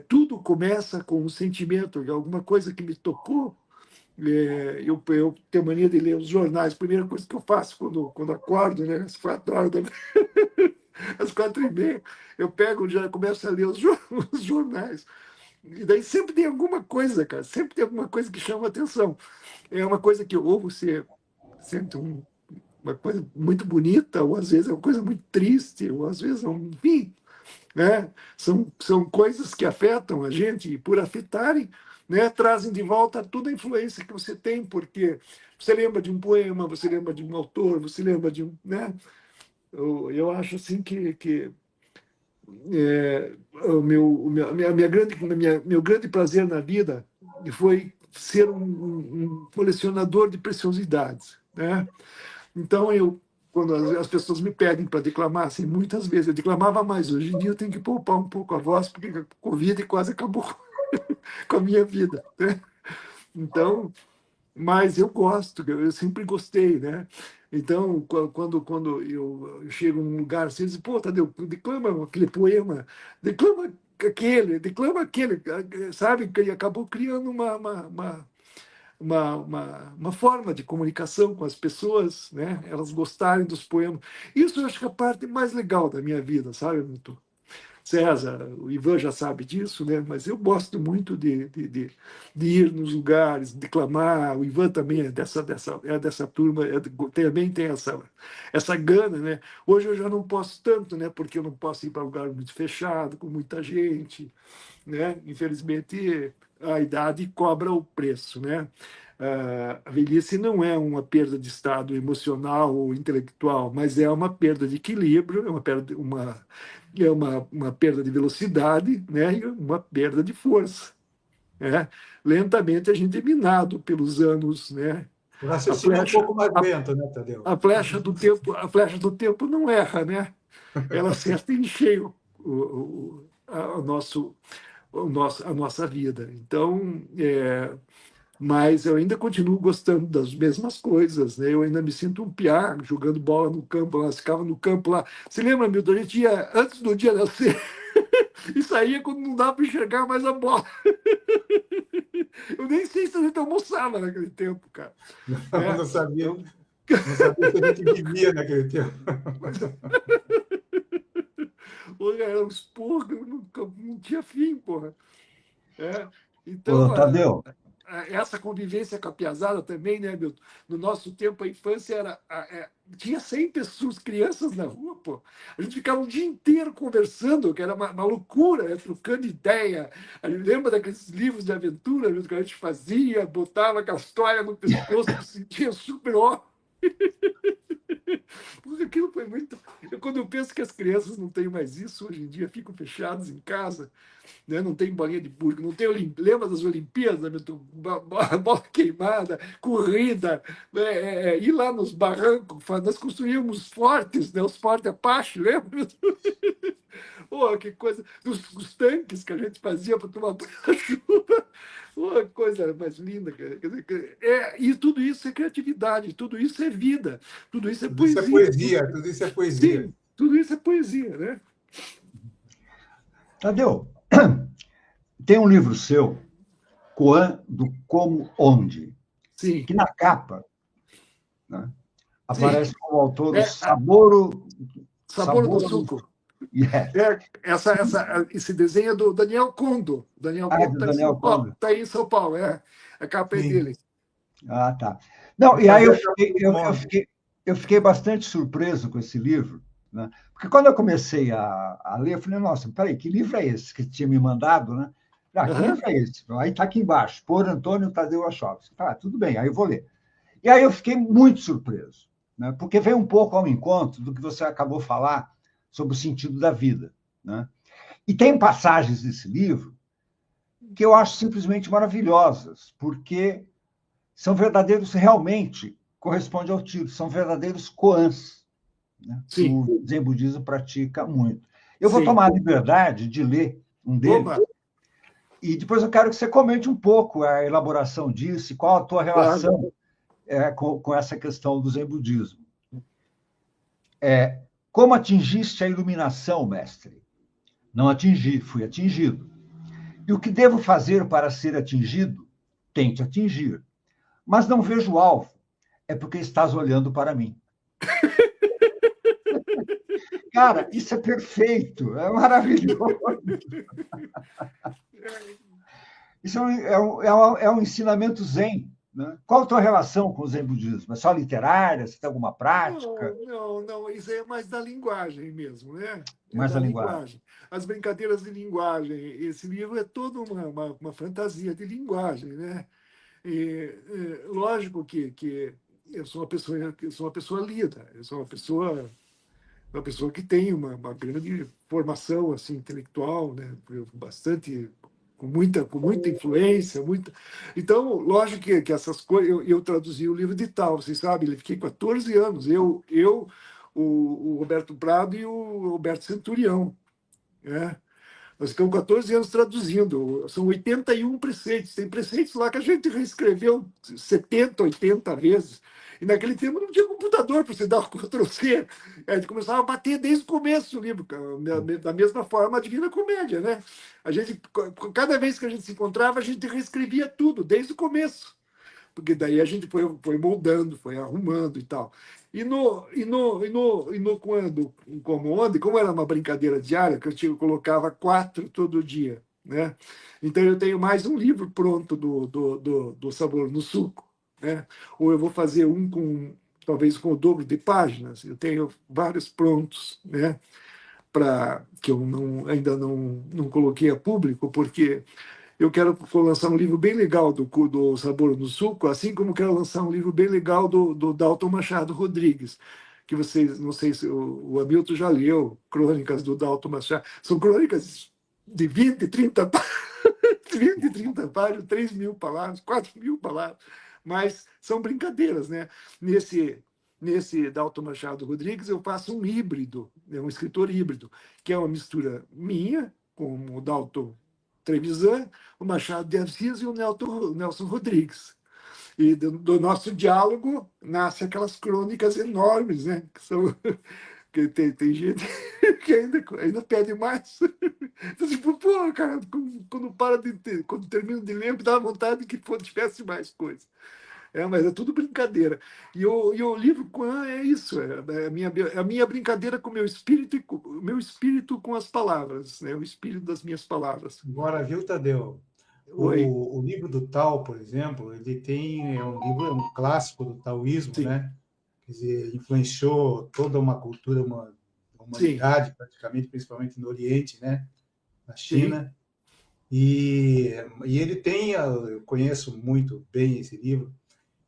Tudo começa com um sentimento, alguma coisa que me tocou. Eu tenho mania de ler os jornais. A primeira coisa que eu faço quando acordo, né, às 4 horas às 4h30, eu pego, já começo a ler os jornais. E daí sempre tem alguma coisa, cara, sempre tem alguma coisa que chama a atenção. É uma coisa que ou você sente uma coisa muito bonita, ou às vezes é uma coisa muito triste, ou às vezes, enfim, né? São coisas que afetam a gente, e por afetarem, né, trazem de volta toda a influência que você tem, porque você lembra de um poema, você lembra de um autor, você lembra de um, né? Eu acho assim que meu grande prazer na vida foi ser um colecionador de preciosidades, né? Então, quando as pessoas me pedem para declamar, assim, muitas vezes eu declamava mais. Hoje em dia eu tenho que poupar um pouco a voz, porque a Covid quase acabou com a minha vida, né? Então, mas eu gosto, eu sempre gostei, né? Então, quando eu chego num lugar assim, eu digo, pô, Tadeu, declama aquele poema, declama aquele, sabe? E acabou criando uma forma de comunicação com as pessoas, né? Elas gostarem dos poemas. Isso eu acho que é a parte mais legal da minha vida, sabe, Milton? César, o Ivan já sabe disso, né? Mas eu gosto muito de ir nos lugares, declamar. O Ivan também é dessa turma, também tem essa gana, né? Hoje eu já não posso tanto, né? Porque eu não posso ir para lugar muito fechado, com muita gente, né? Infelizmente, a idade cobra o preço, né? A velhice não é uma perda de estado emocional ou intelectual, mas é uma perda de equilíbrio, uma perda de velocidade, né? E uma perda de força, né? Lentamente a gente é minado pelos anos, né? O A raciocínio é um flecha, pouco mais a, lento, né, Tadeu? a flecha do tempo não erra, né? Ela acerta em cheio a nossa vida. Então, mas eu ainda continuo gostando das mesmas coisas, né? Eu ainda me sinto um piá jogando bola no campo, lá, ficava no campo lá. Se lembra, Milton? A gente ia antes do dia nascer e saía quando não dava para enxergar mais a bola. Eu nem sei se a gente almoçava naquele tempo, cara. Não sabia, Então, não sabia se a gente vivia naquele tempo. era um esporro, não tinha fim, porra. Ô, Então, Tadeu, essa convivência com a piazada também, né, Milton? No nosso tempo, a infância tinha 100 pessoas, crianças na rua, pô. A gente ficava o dia inteiro conversando, que era uma loucura, né? Trocando ideia. A gente lembra daqueles livros de aventura, Milton, que a gente fazia, botava aquela história no pescoço, se sentia super ó. Porque aquilo foi muito. Quando eu penso que as crianças não têm mais isso hoje em dia, ficam fechadas em casa, né? Não tem bolinha de burro, não tem lembra das Olimpíadas, Milton? Bola queimada, corrida, ir lá nos barrancos, nós construíamos fortes, né? Os fortes Apache, lembra? Milton? Oh, que coisa, os tanques que a gente fazia para tomar banho na chuva, oh, coisa mais linda. E tudo isso é criatividade, tudo isso é vida, tudo isso é Tudo isso é poesia. poesia, tudo isso é poesia. Sim, tudo isso é poesia, né? Tadeu, tem um livro seu, do Como Onde, Sim, que na capa, né, sim. aparece como autor o É, Sabor do Sabor Suco. Yeah. Esse desenho é do Daniel Condo. Daniel Ah, é Condo do está em Daniel São Paulo. Condo. Está aí em São Paulo, a capa é Sim. dele. Ah, tá. Não, e aí Fazer eu fiquei bastante surpreso com esse livro, né? Porque quando eu comecei a ler, eu falei, nossa, peraí, que livro é esse que tinha me mandado, né? Ah, que livro é esse? Aí está aqui embaixo, por Antônio Tadeu Wachowski. Ah, tudo bem, aí eu vou ler. E aí eu fiquei muito surpreso, né? Porque veio um pouco ao encontro do que você acabou de falar sobre o sentido da vida, né? E tem passagens desse livro que eu acho simplesmente maravilhosas, porque são verdadeiros, realmente, corresponde ao título, são verdadeiros koans, né? Que Sim, o Zen budismo pratica muito. Eu vou sim. tomar a liberdade de ler um deles, Opa, e depois eu quero que você comente um pouco a elaboração disso e qual a tua claro. relação com essa questão do Zen budismo. Como atingiste a iluminação, mestre? Não atingi, fui atingido. E o que devo fazer para ser atingido? Tente atingir. Mas não vejo o alvo. É porque estás olhando para mim. Cara, isso é perfeito, é maravilhoso. Isso é um ensinamento zen, né? Qual a tua relação com o Zen budismo? É só literária? Você tem alguma prática? Não, isso é mais da linguagem mesmo, né? É Mais da a linguagem. linguagem. As brincadeiras de linguagem. Esse livro é toda uma fantasia de linguagem, né? Lógico que eu sou uma pessoa lida, eu sou uma pessoa que tem uma grande formação assim intelectual, né? Bastante com muita influência, muita. Então, lógico que essas coisas eu traduzi o livro de Tal, vocês sabem, eu fiquei 14 anos, o Roberto Prado e o Roberto Centurião, né? Nós ficamos 14 anos traduzindo, são 81 preceitos. Tem preceitos lá que a gente reescreveu 70, 80 vezes. E naquele tempo não tinha computador para você dar o Ctrl+C. A gente começava a bater desde o começo do livro, da mesma forma a Divina Comédia, né? A gente, cada vez que a gente se encontrava, a gente reescrevia tudo, desde o começo. Porque daí a gente foi moldando, foi arrumando e tal. Quando, como era uma brincadeira diária, que eu colocava 4 todo dia, né? Então eu tenho mais um livro pronto do Sabor no Suco, né? Ou eu vou fazer um talvez com o dobro de páginas. Eu tenho vários prontos, né? Que eu ainda não coloquei a público, porque eu quero lançar um livro bem legal do Sabor no Suco, assim como quero lançar um livro bem legal do Dalton Machado Rodrigues, que vocês, não sei se o Hamilton já leu, Crônicas do Dalton Machado. São crônicas de 20, 30 20, 30 páginas, 3.000 palavras, 4.000 palavras, mas são brincadeiras, né? Nesse Dalton Machado Rodrigues, eu faço um híbrido, um escritor híbrido, que é uma mistura minha com o Dalton Trevisan, o Machado de Assis e o Nelson Rodrigues. E do nosso diálogo nasce aquelas crônicas enormes, né? Que tem gente que ainda pede mais. Então, tipo, pô, cara, quando termino de ler, dá vontade que tivesse mais coisa. Mas é tudo brincadeira. E o livro Quan é isso, a minha brincadeira com o meu espírito o meu espírito com as palavras, né? O espírito das minhas palavras. Agora, viu, Tadeu? Oi. O livro do Tao, por exemplo, é um livro, é um clássico do taoísmo, Sim. né? Quer dizer, influenciou toda uma cultura, uma humanidade, praticamente, principalmente no Oriente, né? Na China. E ele tem, eu conheço muito bem esse livro,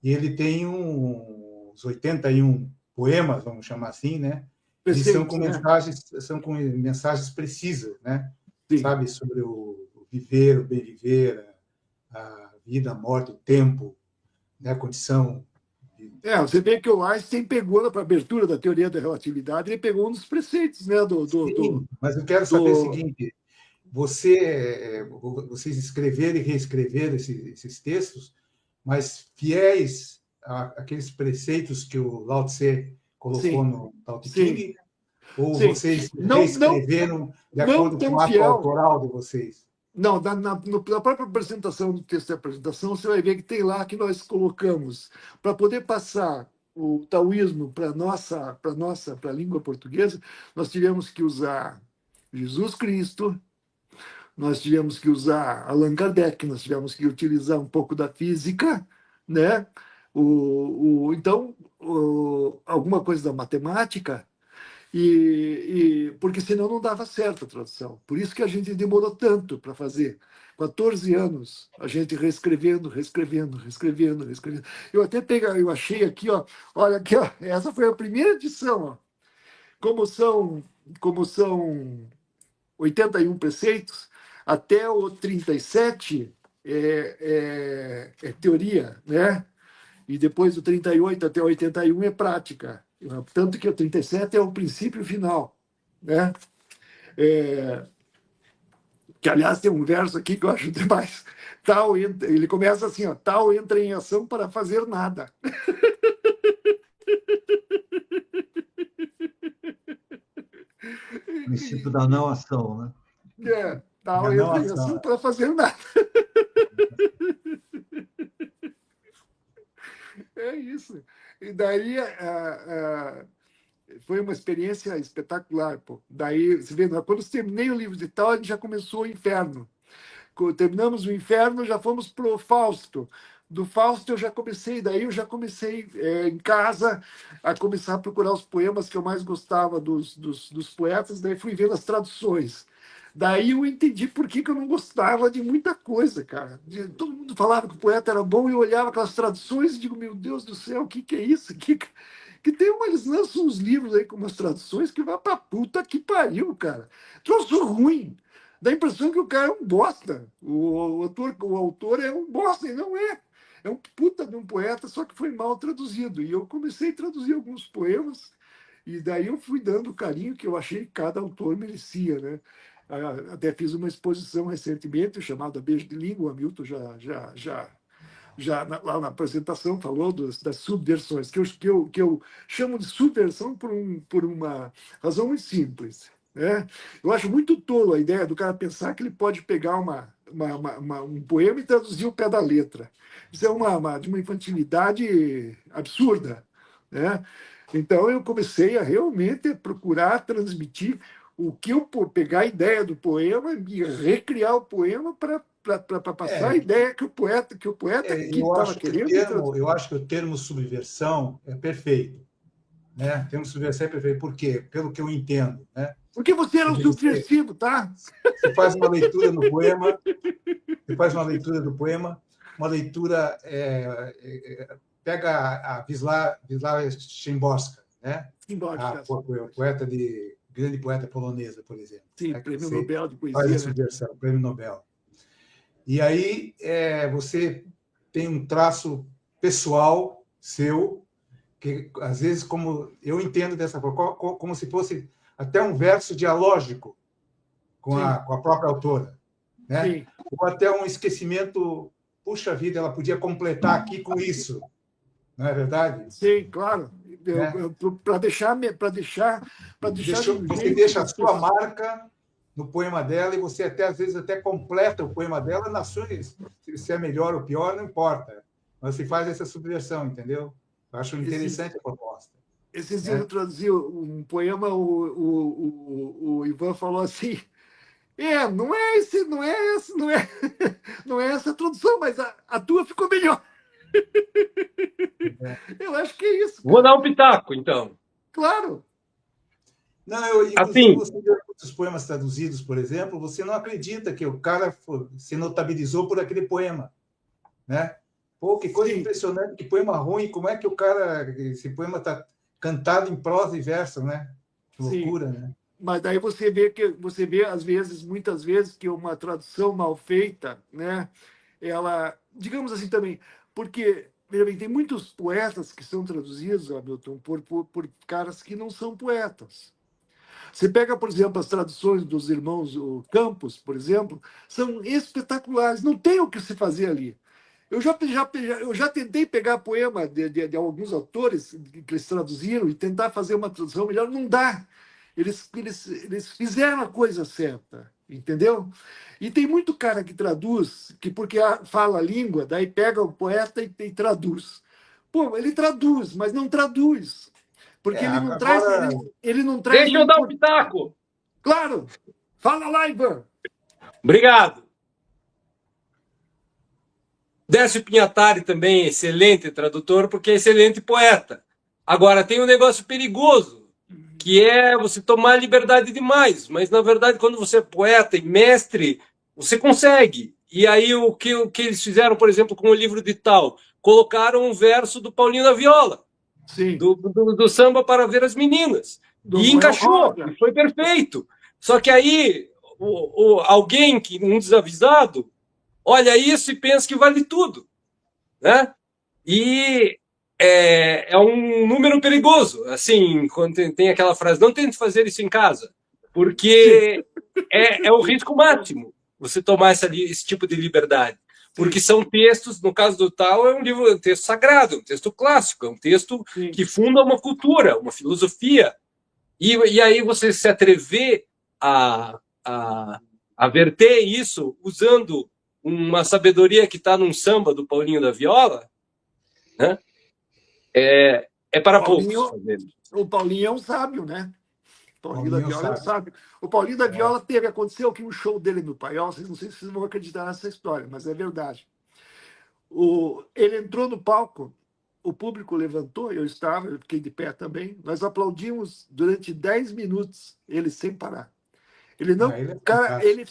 e ele tem uns 81 poemas, vamos chamar assim, né? E são com mensagens precisas, né? Sim. Sabe, sobre o viver, o bem viver, a vida, a morte, o tempo, né? A condição. Você vê que o Einstein pegou na abertura da teoria da relatividade, ele pegou um dos preceitos, né? Sim, mas eu quero saber o seguinte: vocês escreveram e reescreveram esses textos, mas fiéis àqueles preceitos que o Lao Tse colocou no Tao Te Ching, ou vocês reescreveram de acordo com o ato autoral de vocês? Não, na própria apresentação, do texto de apresentação, você vai ver que tem lá que nós colocamos, para poder passar o taoísmo para a língua portuguesa, nós tivemos que usar Jesus Cristo, nós tivemos que usar Allan Kardec, nós tivemos que utilizar um pouco da física, né? Então, alguma coisa da matemática, porque senão não dava certo a tradução. Por isso que a gente demorou tanto para fazer. 14 anos, a gente reescrevendo. Eu até eu achei aqui, ó, olha aqui, ó, essa foi a primeira edição. Ó. Como são 81 preceitos, até o 37 é teoria, né? E depois do 38 até o 81 é prática. Tanto que o 37 é o princípio final, né? Que, aliás, tem um verso aqui que eu acho demais. Ele começa assim, ó, tal entra em ação para fazer nada. O princípio da não ação, né? Tal entra em ação para fazer nada. É isso. E daí foi uma experiência espetacular. Pô. Daí, você vê, quando eu terminei o livro de Tal, a gente já começou o inferno. Quando terminamos o inferno, já fomos para o Fausto. Do Fausto daí eu já comecei em casa a começar a procurar os poemas que eu mais gostava dos poetas, daí fui vendo as traduções. Daí eu entendi por que eu não gostava de muita coisa, cara. Todo mundo falava que o poeta era bom e eu olhava aquelas traduções e digo, meu Deus do céu, o que é isso? Que tem eles lançam uns livros aí com umas traduções que vai pra puta que pariu, cara. Troço ruim. Dá a impressão que o cara é um bosta. O autor é um bosta, e não é. É um puta de um poeta, só que foi mal traduzido. E eu comecei a traduzir alguns poemas, e daí eu fui dando o carinho que eu achei que cada autor merecia, né? Até fiz uma exposição recentemente chamada Beijo de Língua, o Hamilton lá na apresentação falou das subversões, que eu chamo de subversão por uma razão muito simples. Né? Eu acho muito tolo a ideia do cara pensar que ele pode pegar um poema e traduzir o pé da letra. Isso é de uma infantilidade absurda. Né? Então, eu comecei a realmente procurar transmitir o que eu pegar a ideia do poema e recriar o poema para passar a ideia que o poeta que estava querendo. Eu acho que o termo subversão é perfeito. Né? O termo subversão é perfeito. Por quê? Pelo que eu entendo. Né? Porque você era um subversivo, tá? Você faz uma leitura do poema, uma leitura... pega a Wisława Szymborska, né? Grande poeta polonesa, por exemplo. Sim, Prêmio Nobel de Poesia. Faz a subversão, Prêmio Nobel. E aí você tem um traço pessoal seu, que às vezes, como eu entendo dessa forma, como se fosse até um verso dialógico com a própria autora. Né? Ou até um esquecimento, puxa vida, ela podia completar aqui com isso. Não é verdade? Sim, claro. Para deixar. Você deixa a sua marca no poema dela e você às vezes até completa o poema dela na sua. Se é melhor ou pior, não importa. Mas você faz essa subversão, entendeu? Eu acho interessante a proposta. Esses dias eu traduzi um poema, o Ivan falou assim. Não é essa a tradução, mas a tua ficou melhor. Eu acho que é isso. Cara. Vou dar um pitaco, então. Claro. Não, inclusive, você vê os poemas traduzidos, por exemplo, você não acredita que o cara se notabilizou por aquele poema. Né? Pô, que coisa impressionante, que poema ruim, como é que esse poema está cantado em prosa e verso, né? Que loucura, né? Mas daí você vê muitas vezes, que uma tradução mal feita, né? Ela, digamos assim também, porque tem muitos poetas que são traduzidos, Hamilton, por caras que não são poetas. Você pega, por exemplo, as traduções dos irmãos Campos, por exemplo, são espetaculares, não tem o que se fazer ali. Eu já tentei pegar poema de alguns autores que eles traduziram e tentar fazer uma tradução melhor, não dá. Eles fizeram a coisa certa, entendeu? E tem muito cara que traduz, porque fala a língua, daí pega o poeta e traduz. Pô, ele traduz, mas não traduz. Porque ele não traz. Ele não traz. Deixa eu dar um pitaco. Claro! Fala lá, Ivan! Obrigado. Décio Pinhatari também é excelente tradutor, porque é excelente poeta. Agora, tem um negócio perigoso, que é você tomar liberdade demais. Mas, na verdade, quando você é poeta e mestre, você consegue. E aí, o que eles fizeram, por exemplo, com o livro de Tal? Colocaram um verso do Paulinho da Viola. Sim. Do Samba para Ver as Meninas. E encaixou, e foi perfeito. Só que aí, alguém, um desavisado, olha isso e pensa que vale tudo. Né? E é um número perigoso. Assim, quando tem aquela frase, não tente fazer isso em casa, porque é o risco máximo você tomar esse tipo de liberdade. Porque são textos, no caso do Tal, é um texto sagrado, um texto clássico, é um texto que funda uma cultura, uma filosofia. E aí você se atrever a verter isso usando uma sabedoria que está num samba do Paulinho da Viola, né? É para poucos. O Paulinho é um sábio, né? O Paulinho da Viola é um sábio. O Paulinho da Viola aconteceu aqui um show dele no Paiol, não sei se vocês vão acreditar nessa história, mas é verdade. Ele entrou no palco, o público levantou, eu fiquei de pé também. Nós aplaudimos durante 10 minutos, ele sem parar. Ele não, Ele é cara, fantástico. ele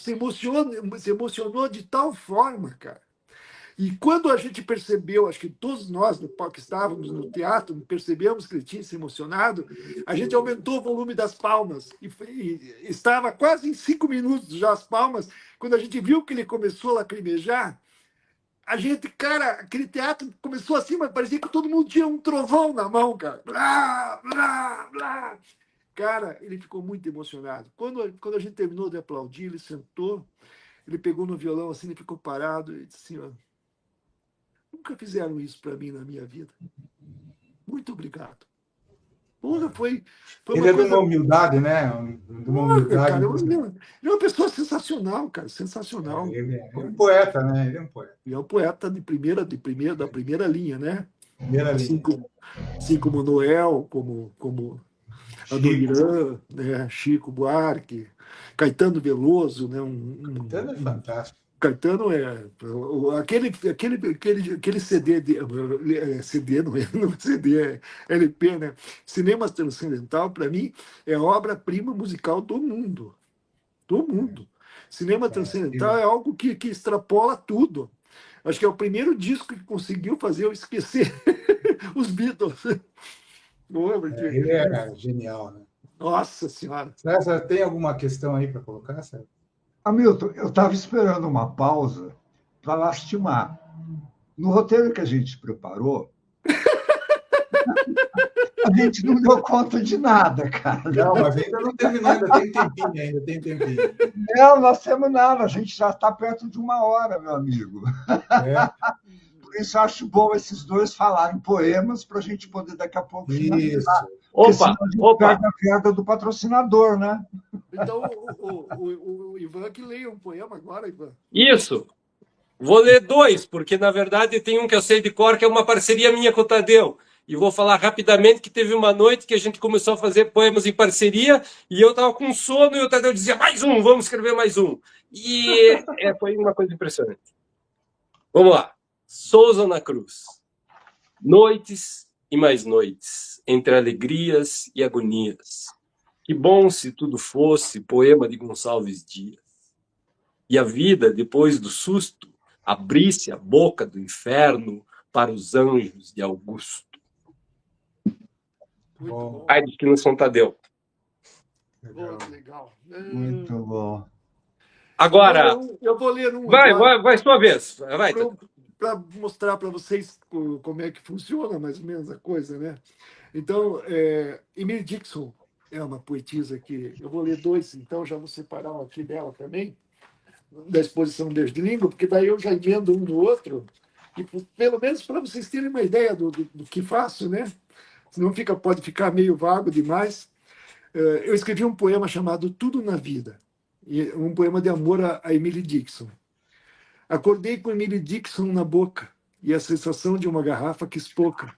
se emocionou de tal forma, cara. E quando a gente percebeu, acho que todos nós no palco que estávamos no teatro, percebemos que ele tinha se emocionado, a gente aumentou o volume das palmas. E estava quase em 5 minutos já as palmas. Quando a gente viu que ele começou a lacrimejar, a gente, cara, aquele teatro começou assim, mas parecia que todo mundo tinha um trovão na mão, cara. Blá, blá, blá. Cara, ele ficou muito emocionado. Quando a gente terminou de aplaudir, ele sentou, ele pegou no violão assim, ele ficou parado e disse assim, ó, nunca fizeram isso para mim na minha vida. Muito obrigado. Porra, foi Ele uma é de coisa... uma humildade, né? De uma humildade. Cara, ele é uma pessoa sensacional, cara, sensacional. Ele é um poeta, né? Ele é um poeta. E é um poeta da primeira linha, né? Primeira linha. Assim como Noel, como Adoniran, né? Chico Buarque, Caetano Veloso, né? Caetano é fantástico. Caetano é aquele CD não é CD, é LP, né? Cinema Transcendental, para mim, é a obra-prima musical do mundo. Do mundo. Cinema Transcendental é algo que extrapola tudo. Acho que é o primeiro disco que conseguiu fazer eu esquecer os Beatles. Ele é genial, né? Nossa Senhora. César, tem alguma questão aí para colocar, César? Hamilton, eu estava esperando uma pausa para lastimar. No roteiro que a gente preparou, a gente não deu conta de nada, cara. Não, mas ainda não terminou, ainda tem tempinho. Não, nós temos nada, a gente já está perto de 1 hora, meu amigo. Por isso eu acho bom esses dois falarem poemas para a gente poder daqui a pouco finalizar. Opa! Pega a piada do patrocinador, né? Então, o Ivan que leia um poema agora, Ivan. Isso. Vou ler 2, porque na verdade tem um que eu sei de cor, que é uma parceria minha com o Tadeu. E vou falar rapidamente que teve uma noite que a gente começou a fazer poemas em parceria e eu estava com sono e o Tadeu dizia, mais um, vamos escrever mais um. E foi uma coisa impressionante. Vamos lá. Souza na Cruz. Noites e mais noites, entre alegrias e agonias. Que bom se tudo fosse poema de Gonçalves Dias. E a vida, depois do susto, abrisse a boca do inferno para os anjos de Augusto. Bom. Ai, que não São Tadeu. Legal. Muito bom. Agora, eu vou ler um. Vai sua vez. Vai. Para mostrar para vocês como é que funciona mais ou menos a coisa, né? Então, Emily Dickinson é uma poetisa que eu vou ler 2, então já vou separar um aqui dela também, da exposição Deus de Língua, porque daí eu já emendo um no outro, e pelo menos para vocês terem uma ideia do que faço, né? Senão pode ficar meio vago demais. Eu escrevi um poema chamado Tudo na Vida, um poema de amor a Emily Dickinson. Acordei com Emily Dickinson na boca e a sensação de uma garrafa que espoca.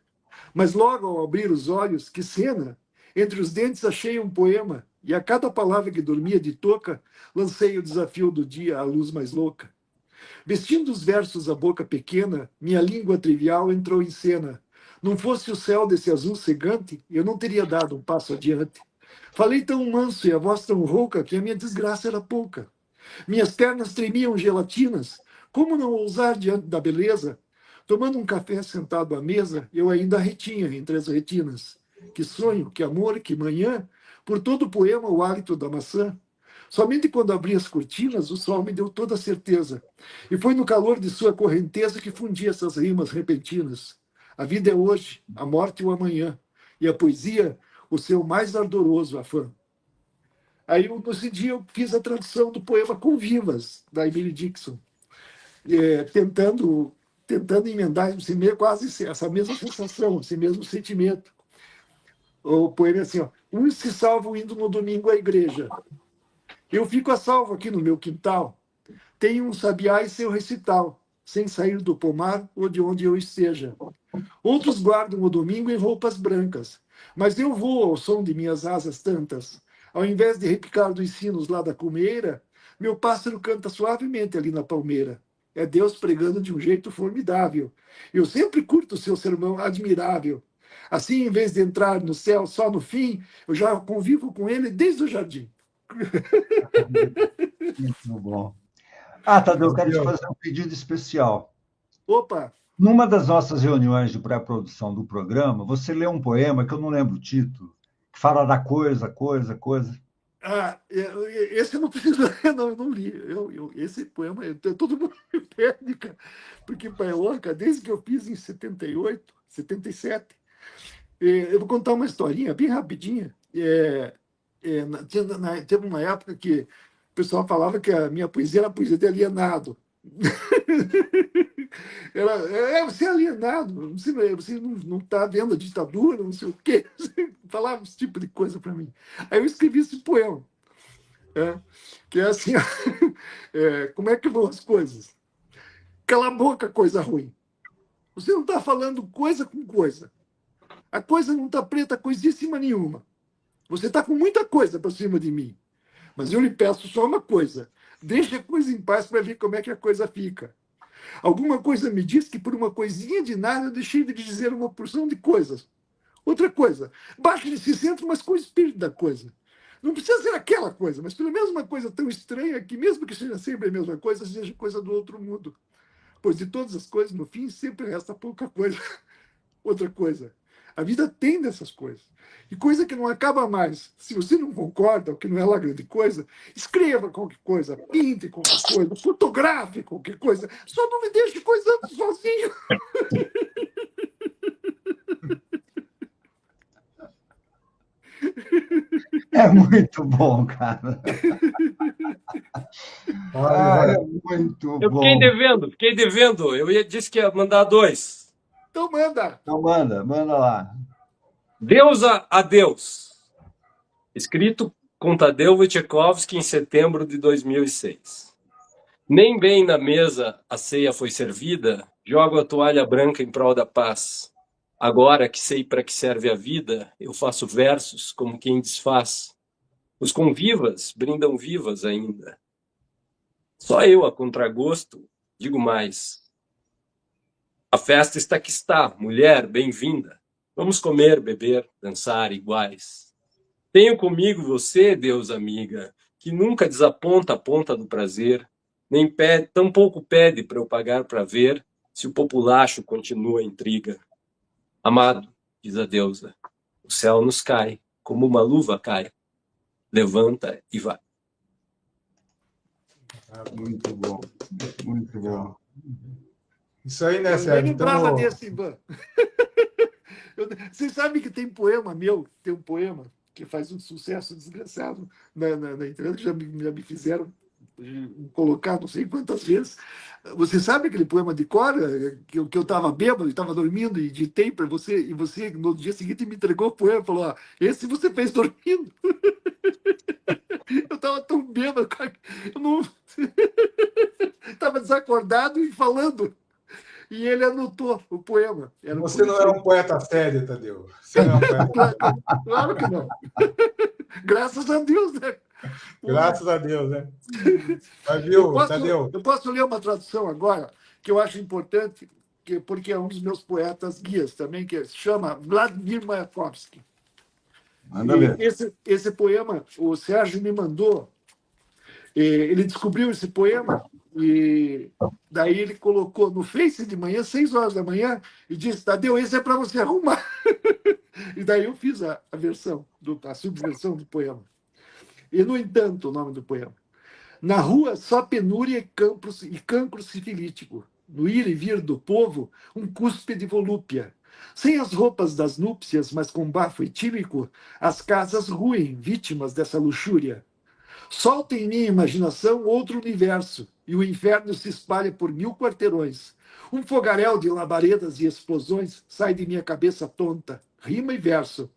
Mas logo ao abrir os olhos, que cena! Entre os dentes achei um poema e a cada palavra que dormia de touca, lancei o desafio do dia à luz mais louca. Vestindo os versos à boca pequena, minha língua trivial entrou em cena. Não fosse o céu desse azul cegante, eu não teria dado um passo adiante. Falei tão manso e a voz tão rouca que a minha desgraça era pouca. Minhas pernas tremiam gelatinas. Como não ousar diante da beleza? Tomando um café sentado à mesa, eu ainda retinha entre as retinas. Que sonho, que amor, que manhã, por todo o poema o hálito da maçã. Somente quando abri as cortinas, o sol me deu toda a certeza. E foi no calor de sua correnteza que fundi essas rimas repentinas. A vida é hoje, a morte o amanhã. E a poesia, o seu mais ardoroso afã. Aí, nesse dia, eu fiz a tradução do poema Convivas, da Emily Dickinson, tentando emendar quase essa mesma sensação, esse mesmo sentimento. O poema é assim, ó, uns se salvam indo no domingo à igreja. Eu fico a salvo aqui no meu quintal. Tenho um sabiá e seu recital, sem sair do pomar ou de onde eu esteja. Outros guardam o domingo em roupas brancas, mas eu vou ao som de minhas asas tantas. Ao invés de repicar dos sinos lá da colmeira, meu pássaro canta suavemente ali na palmeira. É Deus pregando de um jeito formidável. Eu sempre curto o seu sermão admirável. Assim, em vez de entrar no céu só no fim, eu já convivo com ele desde o jardim. Muito bom. Ah, Tadeu, eu quero te Tadeu, fazer um pedido especial. Opa! Numa das nossas reuniões de pré-produção do programa, você leu um poema que eu não lembro o título, que fala da coisa, coisa, coisa. Esse eu não preciso ler, não, eu não li. Esse poema, todo mundo me pede, cara. Porque Paioca, desde que eu fiz em 78, 77, eu vou contar uma historinha bem rapidinha. Teve uma época que o pessoal falava que a minha poesia era poesia de alienado. Você é alienado, você não está vendo a ditadura, não sei o quê. Falava esse tipo de coisa para mim. Aí eu escrevi esse poema, que é assim: como é que vão as coisas? Cala a boca, coisa ruim. Você não está falando coisa com coisa. A coisa não está preta, coisíssima nenhuma. Você está com muita coisa para cima de mim. Mas eu lhe peço só uma coisa: deixe a coisa em paz para ver como é que a coisa fica. Alguma coisa me diz que por uma coisinha de nada eu deixei de dizer uma porção de coisas. Outra coisa, baixe nesse centro, mas com o espírito da coisa. Não precisa ser aquela coisa, mas pelo menos uma coisa tão estranha que, mesmo que seja sempre a mesma coisa, seja coisa do outro mundo. Pois de todas as coisas, no fim, sempre resta pouca coisa. Outra coisa, a vida tem dessas coisas. E coisa que não acaba mais. Se você não concorda, ou que não é lá grande coisa, escreva qualquer coisa, pinte qualquer coisa, fotografe qualquer coisa. Só não me deixe coisando sozinho. É muito bom, cara. olha, É muito Eu bom. fiquei devendo. Disse que ia mandar dois. Então manda. Então, manda lá. Deusa a Deus. Escrito com Tadeu Wojciechowski em setembro de 2006. Nem bem na mesa a ceia foi servida, jogo a toalha branca em prol da paz. Agora que sei para que serve a vida, eu faço versos como quem desfaz. Os convivas brindam vivas ainda. Só eu, a contragosto, digo mais. A festa está que está, mulher, bem-vinda. Vamos comer, beber, dançar iguais. Tenho comigo você, Deus amiga, que nunca desaponta a ponta do prazer, nem pede, tampouco pede para eu pagar para ver se o populacho continua a intriga. Amado, diz a deusa, o céu nos cai, como uma luva cai. Levanta e vai. Muito bom. Muito bom. isso aí, né, Eu nem Sérgio? lembrava Então, desse, Ivan. Vocês sabem que tem poema meu, tem um poema que faz um sucesso desgraçado na internet, já me fizeram colocar não sei quantas vezes. Você sabe aquele poema de cor que eu estava bêbado, estava dormindo e ditei para você, e você no dia seguinte me entregou o poema e falou: esse você fez dormindo. Eu estava tão bêbado, cara, eu não. Estava desacordado e falando. E ele anotou o poema. Era um você não é um poeta sério, Tadeu. Você não é um poeta sério. Claro que não. Graças a Deus, né? Graças a Deus, né? Mas viu, Tadeu? Eu posso ler uma tradução agora, que eu acho importante, porque é um dos meus poetas guias também, que se chama Vladimir Mayakovsky. Manda ver. Esse poema, o Sérgio me mandou, ele descobriu esse poema, e daí ele colocou no Face de manhã, 6 horas da manhã, e disse: Tadeu, esse é para você arrumar. E daí eu fiz a versão, a subversão do poema. E, no entanto, o nome do poema. Na rua, só penúria e cancro sifilítico. No ir e vir do povo, um cuspe de volúpia. Sem as roupas das núpcias, mas com bafo etílico, as casas ruem, vítimas dessa luxúria. Solta em minha imaginação outro universo, e o inferno se espalha por 1000 quarteirões. Um fogaréu de labaredas e explosões sai de minha cabeça tonta, rima e verso.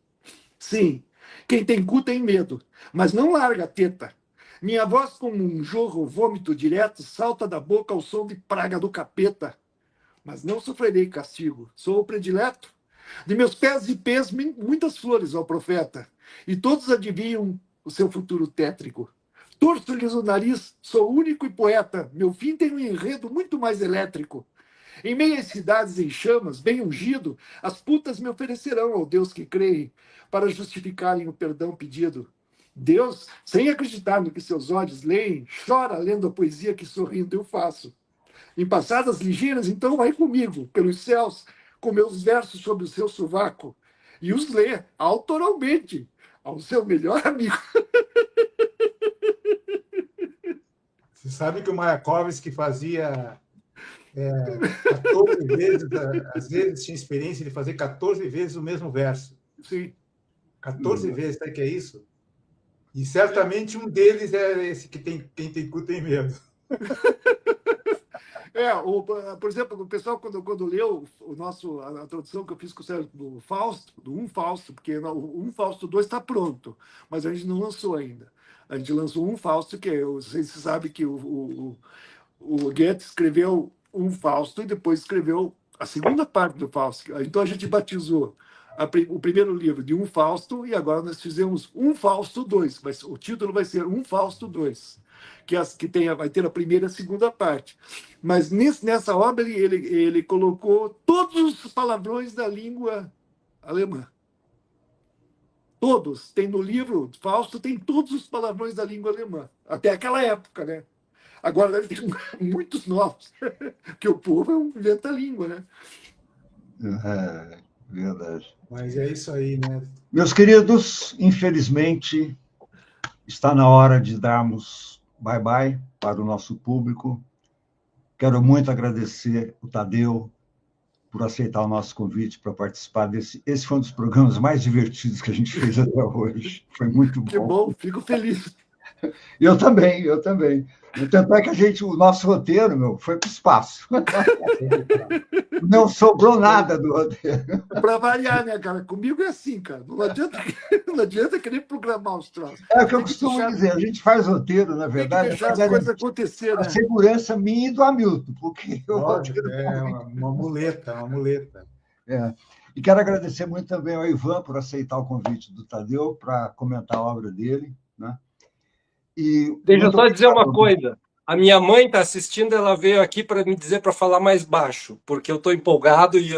Sim, quem tem cu tem medo, mas não larga a teta. Minha voz, como um jorro vômito direto, salta da boca ao som de praga do capeta. Mas não sofrerei castigo, sou o predileto. De meus pés e pés, muitas flores ao profeta, e todos adivinham o seu futuro tétrico. torço-lhes o nariz, sou único e poeta. Meu fim tem um enredo muito mais elétrico. Em meio às cidades em chamas, bem ungido, as putas me oferecerão ao Deus que creem, para justificarem o perdão pedido. Deus, sem acreditar no que seus olhos leem, chora lendo a poesia que sorrindo eu faço. Em passadas ligeiras, então vai comigo, pelos céus, com meus versos sobre o seu sovaco, e os lê, autoralmente, ao seu melhor amigo. Você sabe que o Mayakovsky fazia 14 vezes, às vezes tinha experiência de fazer 14 vezes o mesmo verso. Sim. 14 vezes, sabe o que é isso? E certamente um deles é esse que quem tem cu tem medo. Por exemplo, o pessoal, quando leu a tradução que eu fiz com o Sérgio do Fausto, do Um Fausto, porque o Um Fausto 2 está pronto, mas a gente não lançou ainda. A gente lançou Um Fausto, que vocês sabem que o Goethe escreveu Um Fausto e depois escreveu a segunda parte do Fausto. Então a gente batizou o primeiro livro de Um Fausto e agora nós fizemos Um Fausto 2. O título vai ser Um Fausto 2, vai ter a primeira e a segunda parte. Mas nessa obra ele colocou todos os palavrões da língua alemã. Todos. Tem no livro, Fausto tem todos os palavrões da língua alemã. Até aquela época, né? Agora deve ter muitos novos, porque o povo inventa a língua, né? É, verdade. Mas é isso aí, né? Meus queridos, infelizmente, está na hora de darmos bye-bye para o nosso público. Quero muito agradecer o Tadeu por aceitar o nosso convite para participar desse. Esse foi um dos programas mais divertidos que a gente fez até hoje. Foi muito bom. Que bom, fico feliz. Eu também. Tanto é que o nosso roteiro, foi para o espaço. Não sobrou nada do roteiro. Para variar, né, cara? Comigo é assim, cara. Não adianta querer programar os troços. É o que eu costumo dizer, a gente faz roteiro, na verdade, deixar as coisas acontecer, né? A segurança minha e do Hamilton, porque o roteiro é uma muleta. E quero agradecer muito também ao Ivan por aceitar o convite do Tadeu para comentar a obra dele, né? Deixa eu só dizer uma coisa. A minha mãe está assistindo, ela veio aqui para me dizer para falar mais baixo, porque eu estou empolgado e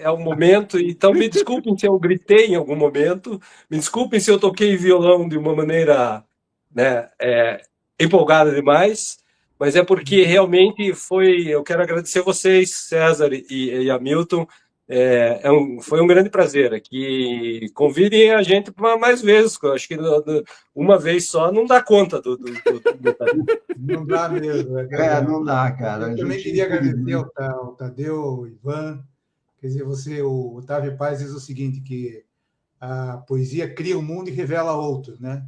é o momento. Então, me desculpem se eu gritei em algum momento, me desculpem se eu toquei violão de uma maneira, né, empolgada demais, mas é porque realmente eu quero agradecer vocês, César e Hamilton. Foi um grande prazer aqui. Convidem a gente para mais vezes. Eu acho que uma vez só não dá conta do Não dá mesmo. Não dá, cara. Eu também queria agradecer ao Tadeu, ao Ivan. Quer dizer, o Otávio Paz diz o seguinte, que a poesia cria um mundo e revela outro, né?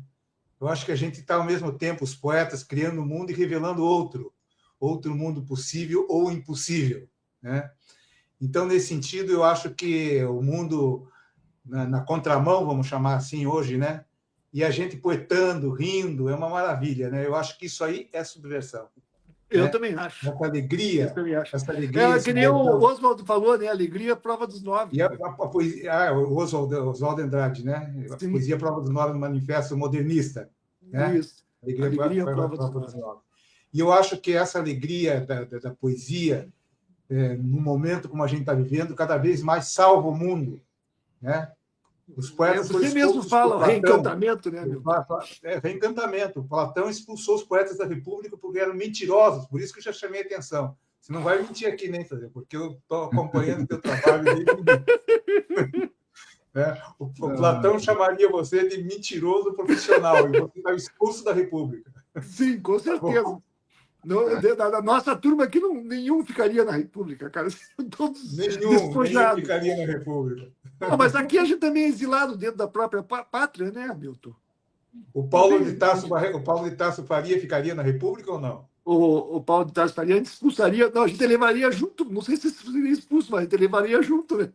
Eu acho que a gente está, ao mesmo tempo, os poetas criando um mundo e revelando outro mundo possível ou impossível, né? Então, nesse sentido, eu acho que o mundo na contramão, vamos chamar assim hoje, né? E a gente poetando, rindo, é uma maravilha, né? Eu acho que isso aí é subversão. Eu também acho. Essa alegria. Essa alegria. Que nem o Oswald falou, né? Alegria, prova dos nove. E a poesia, o Oswald Andrade, né? A poesia prova dos nove no Manifesto Modernista. Né? Isso. Alegria prova dos nove. E eu acho que essa alegria da poesia, no momento como a gente está vivendo, cada vez mais salva o mundo, né? Os poetas você mesmo fala reencantamento, né? Reencantamento. Platão expulsou os poetas da República porque eram mentirosos, por isso que eu já chamei a atenção. Você não vai mentir aqui, nem fazer, porque eu estou acompanhando o teu trabalho desde o Platão chamaria você de mentiroso profissional e você está expulso da República. Sim, com certeza. Da nossa turma aqui, nenhum ficaria na República, cara. Todos nenhum ficaria na República. Não, mas aqui a gente também é exilado dentro da própria pátria, né, Hamilton? O Paulo de Tarso Faria ficaria na República ou não? O Paulo de Tarso Faria, a gente expulsaria. Não, a gente levaria junto. Não sei se seria expulso, mas a gente levaria junto, né?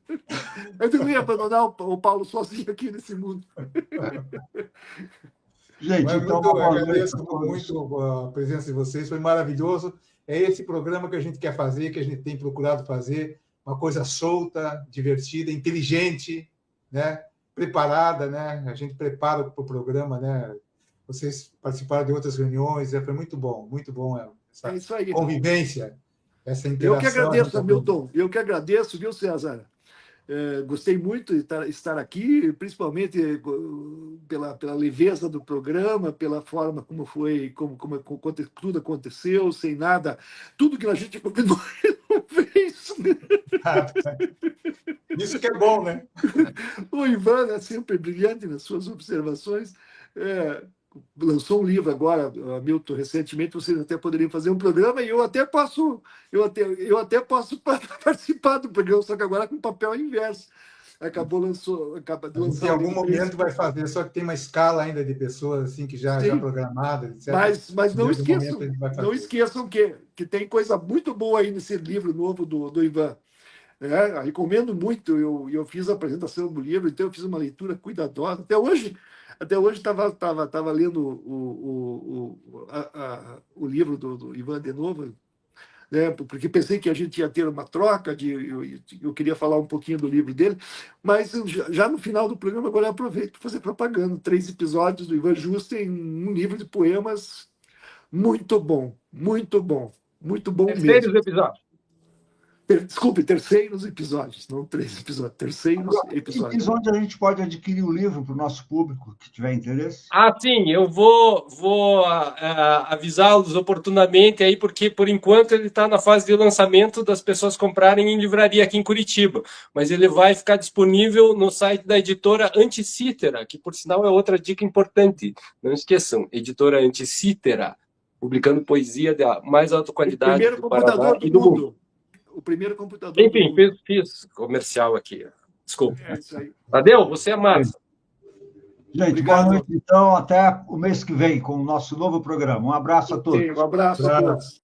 A gente não ia abandonar o Paulo sozinho aqui nesse mundo. Gente, então, eu agradeço muito a presença de vocês, foi maravilhoso. É esse programa que a gente quer fazer, que a gente tem procurado fazer, uma coisa solta, divertida, inteligente, né? Preparada, né? A gente prepara para o programa, né? vocês participaram de outras reuniões, foi muito bom, Elmo. Essa É isso aí. convivência, essa Eu que interação. agradeço, Hamilton. Eu que agradeço, viu, César? Gostei muito de estar aqui, principalmente pela leveza do programa, pela forma como foi, como tudo aconteceu, sem nada. Tudo que a gente combinou não fez. Isso que é bom, né? O Ivan é sempre brilhante nas suas observações. Lançou um livro agora, Hamilton, recentemente. Vocês até poderiam fazer um programa e eu até posso participar do programa, só que agora com papel inverso. Acaba de lançar Em o algum livro momento vai fazer, só que tem uma escala ainda de pessoas assim que já Sim. programadas, etc. Mas não Em algum esqueçam, momento a gente vai fazer. não esqueçam que tem coisa muito boa aí nesse livro novo do Ivan. Recomendo muito. Eu fiz a apresentação do livro, então eu fiz uma leitura cuidadosa. Até hoje estava lendo o livro do Ivan de novo, né, porque pensei que a gente ia ter uma troca, eu queria falar um pouquinho do livro dele, mas já no final do programa agora eu aproveito para fazer propaganda. 3 episódios do Ivan Justen, um livro de poemas muito bom, muito bom, muito bom Terceiros mesmo. episódios. Desculpe, terceiros episódios, não 3 episódios, terceiros Agora, episódios. diz onde a gente pode adquirir o livro para o nosso público que tiver interesse. Sim, eu vou avisá-los oportunamente aí, porque por enquanto ele está na fase de lançamento das pessoas comprarem em livraria aqui em Curitiba, mas ele vai ficar disponível no site da editora Anticítera, que por sinal é outra dica importante, não esqueçam, editora Anticítera, publicando poesia da mais alta qualidade Primeiro do Paraná computador e do do mundo. mundo. O primeiro computador do Enfim, mundo. fiz comercial aqui, desculpa. É isso aí. Tadeu, você é massa. Gente, Obrigado. boa noite, então. Até o mês que vem com o nosso novo programa. Um abraço a todos. Um abraço a todos.